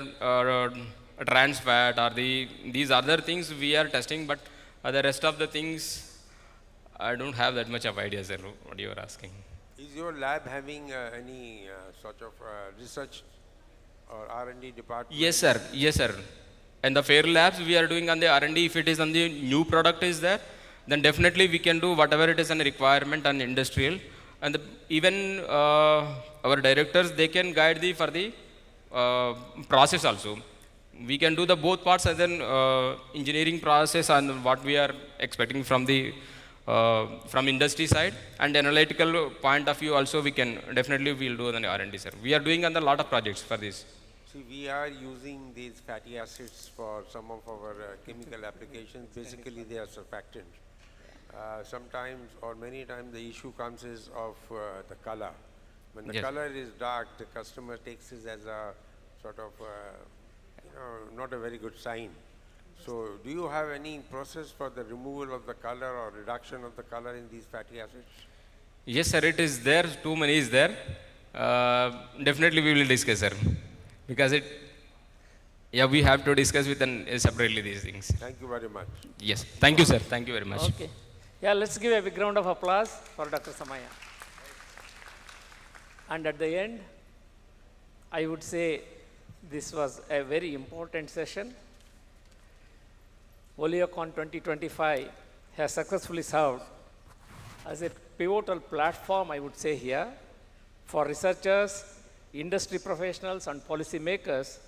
trans fat or these other things we are testing, but the rest of the things, I don't have that much of idea, sir, what you are asking.
Is your lab having any sort of research or R&D department?
Yes, sir. Yes, sir. And the Fair Labs we are doing on the R&D, if it is on the new product is there, then definitely we can do whatever it is a requirement on industrial. And even our directors, they can guide for the process also. We can do the both parts as an engineering process and what we are expecting from the from industry side, and analytical point of view also we can definitely we'll do on the R&D, sir. We are doing on a lot of projects for this.
See, we are using these fatty acids for some of our chemical applications. Basically, they are surfactant. Sometimes or many times the issue comes is of the color. When the
Yes.
color is dark, the customer takes it as a sort of, not a very good sign. So do you have any process for the removal of the color or reduction of the color in these fatty acids?
Yes, sir, it is there. Too many is there. Definitely we will discuss, sir. Because we have to discuss with separately these things.
Thank you very much.
Yes. Thank you, sir. Thank you very much.
Okay. Yeah, let's give a big round of applause for Dr. Samaya. And at the end, I would say this was a very important session. OlioCon 2025 has successfully served as a pivotal platform, I would say here, for researchers, industry professionals, and policymakers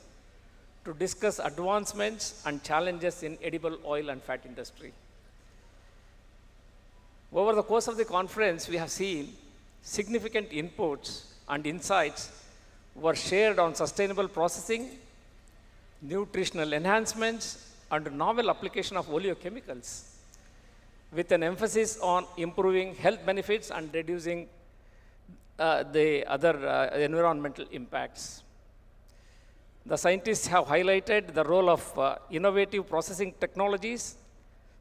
to discuss advancements and challenges in edible oil and fat industry. Over the course of the conference, we have seen significant inputs and insights were shared on sustainable processing, nutritional enhancements, and novel application of oleochemicals, with an emphasis on improving health benefits and reducing the other environmental impacts. The scientists have highlighted the role of innovative processing technologies,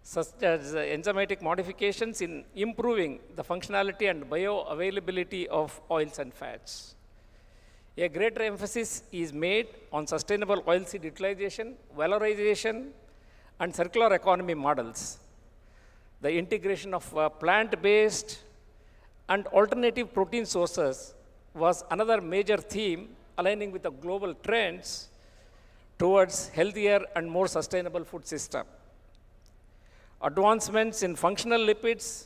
such as enzymatic modifications in improving the functionality and bioavailability of oils and fats. A greater emphasis is made on sustainable oilseed utilization, valorization, and circular economy models. The integration of plant-based and alternative protein sources was another major theme, aligning with the global trends towards healthier and more sustainable food system. Advancements in functional lipids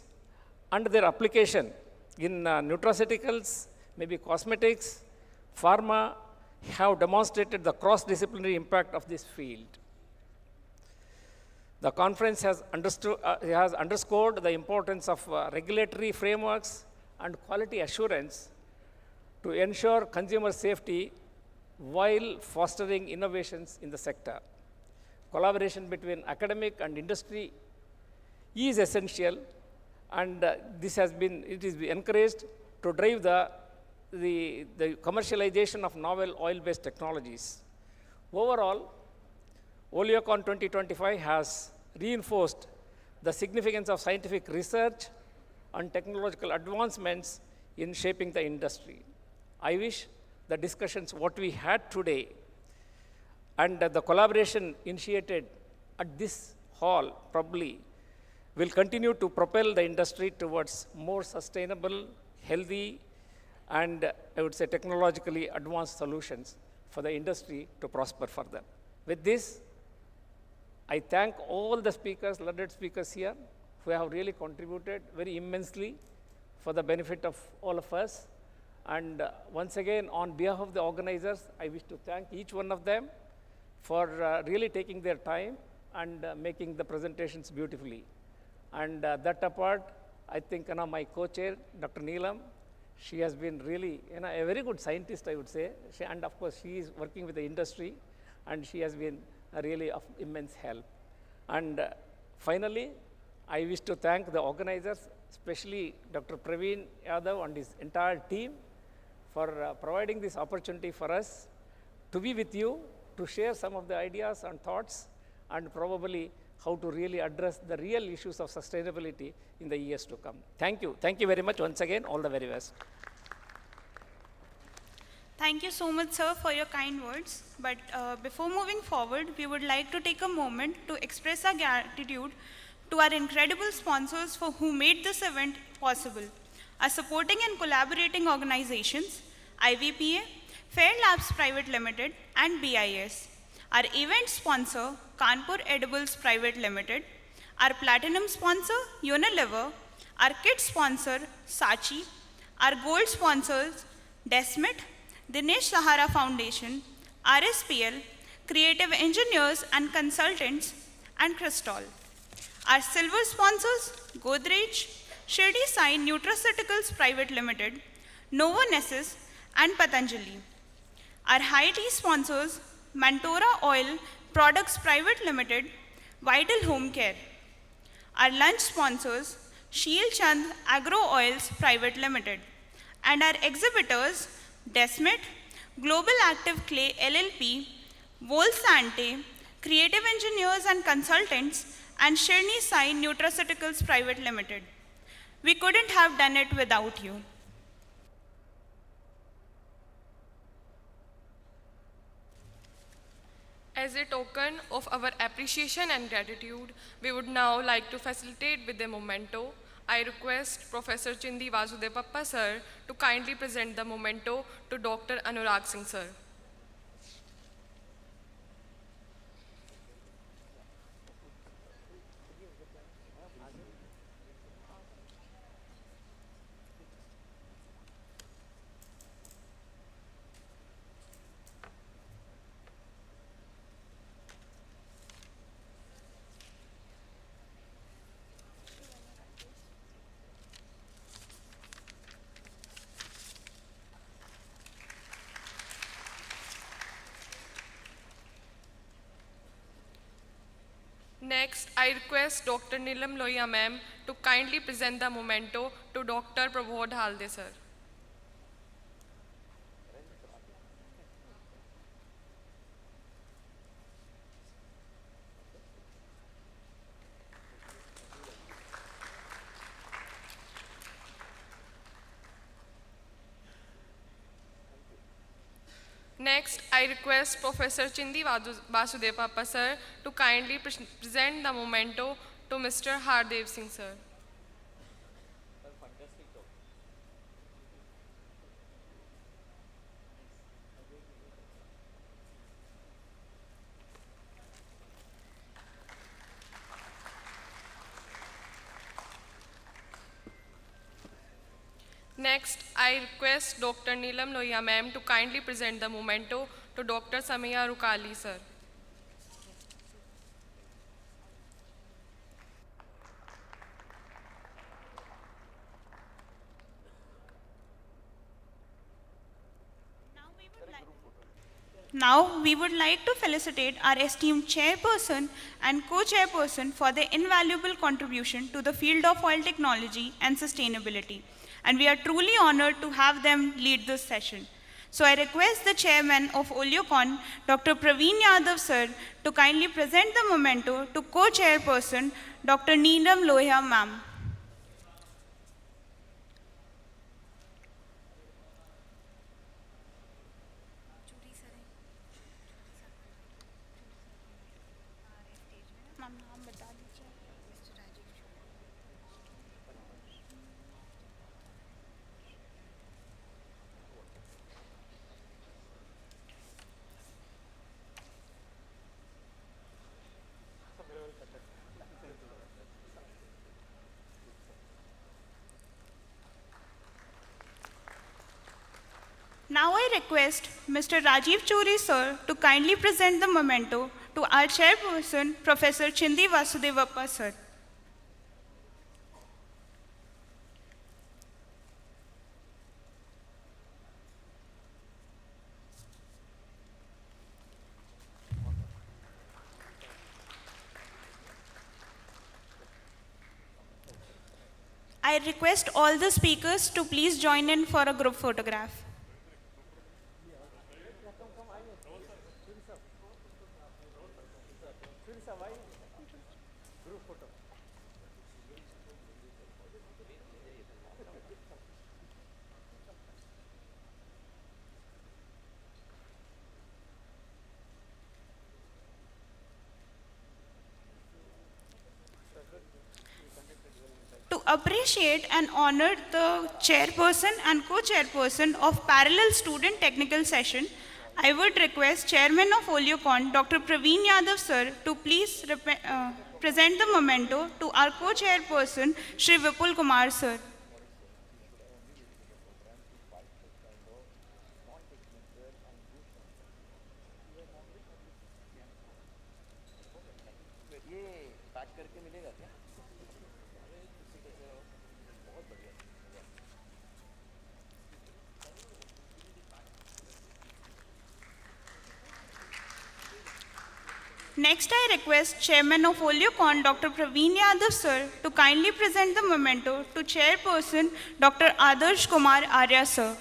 and their application in nutraceuticals, maybe cosmetics, pharma, have demonstrated the cross-disciplinary impact of this field. The conference has underscored the importance of regulatory frameworks and quality assurance to ensure consumer safety while fostering innovations in the sector. Collaboration between academic and industry is essential, and it is encouraged to drive the commercialization of novel oil-based technologies. Overall, OleoCon 2025 has reinforced the significance of scientific research and technological advancements in shaping the industry. I wish the discussions what we had today and the collaboration initiated at this hall probably will continue to propel the industry towards more sustainable, healthy, and I would say technologically advanced solutions for the industry to prosper further. With this, I thank all the speakers, learned speakers here, who have really contributed very immensely for the benefit of all of us. And once again, on behalf of the organizers, I wish to thank each one of them for really taking their time and making the presentations beautifully. And that apart, I think my co-chair, Dr. Neelam, she has been really a very good scientist, I would say. And of course, she is working with the industry, and she has been really of immense help. And finally, I wish to thank the organizers, especially Dr. Praveen Yadav and his entire team for providing this opportunity for us to be with you, to share some of the ideas and thoughts, and probably how to really address the real issues of sustainability in the years to come. Thank you. Thank you very much once again. All the very best.
Thank you so much, sir, for your kind words. But before moving forward, we would like to take a moment to express our gratitude to our incredible sponsors for who made this event possible. Our supporting and collaborating organizations, IVPA, Fair Labs Private Limited, and BIS. Our event sponsor, Kanpur Edibles Private Limited. Our platinum sponsor, Unilever. Our kit sponsor, Sachi. Our gold sponsors, Desmet, Dinesh Sahara Foundation, RSPL, Creative Engineers and Consultants, and Crystal. Our silver sponsors, Godrej, Shirdi Sai Nutraceuticals Private Limited, Novonesis, and Patanjali. Our high tea sponsors, Mantora Oil Products Private Limited, Vital Home Care. Our lunch sponsors, Sheel Chand Agro Oils Private Limited. And our exhibitors, Desmet, Global Active Clay LLP, Volsante, Creative Engineers and Consultants, and Shirni Sai Nutraceuticals Private Limited. We couldn't have done it without you.
As a token of our appreciation and gratitude, we would now like to facilitate with a memento. I request Professor Chindi Vasudevappa sir to kindly present the memento to Dr. Anurag Singh sir. Next, I request Dr. Neelam Loya ma'am to kindly present the memento to Dr. Prabodh Halde sir. Next, I request Professor Chindi Vasudevappa sir to kindly present the memento to Mr. Hardev Singh sir. Next, I request Dr. Neelam Loya ma'am to kindly present the memento to Dr. Samia Rukali sir.
Now, we would like to felicitate our esteemed chairperson and co-chairperson for their invaluable contribution to the field of oil technology and sustainability. And we are truly honored to have them lead this session. So I request the chairman of Oleocon, Dr. Praveen Yadav sir, to kindly present the memento to co-chairperson, Dr. Neelam Lohia ma'am. Now I request Mr. Rajiv Churi sir to kindly present the memento to our chairperson, Professor Chindi Vasudevappa sir. I request all the speakers to please join in for a group photograph. To appreciate and honor the chairperson and co-chairperson of parallel student technical session, I would request Chairman of Oleocon, Dr. Praveen Yadav sir, to please present the memento to our co-chairperson, Shri Vipul Kumar sir. Next, I request Chairman of Oleocon, Dr. Praveen Yadav sir, to kindly present the memento to Chairperson, Dr. Adarsh Kumar Arya sir.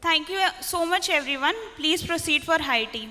Thank you so much everyone. Please proceed for high tea.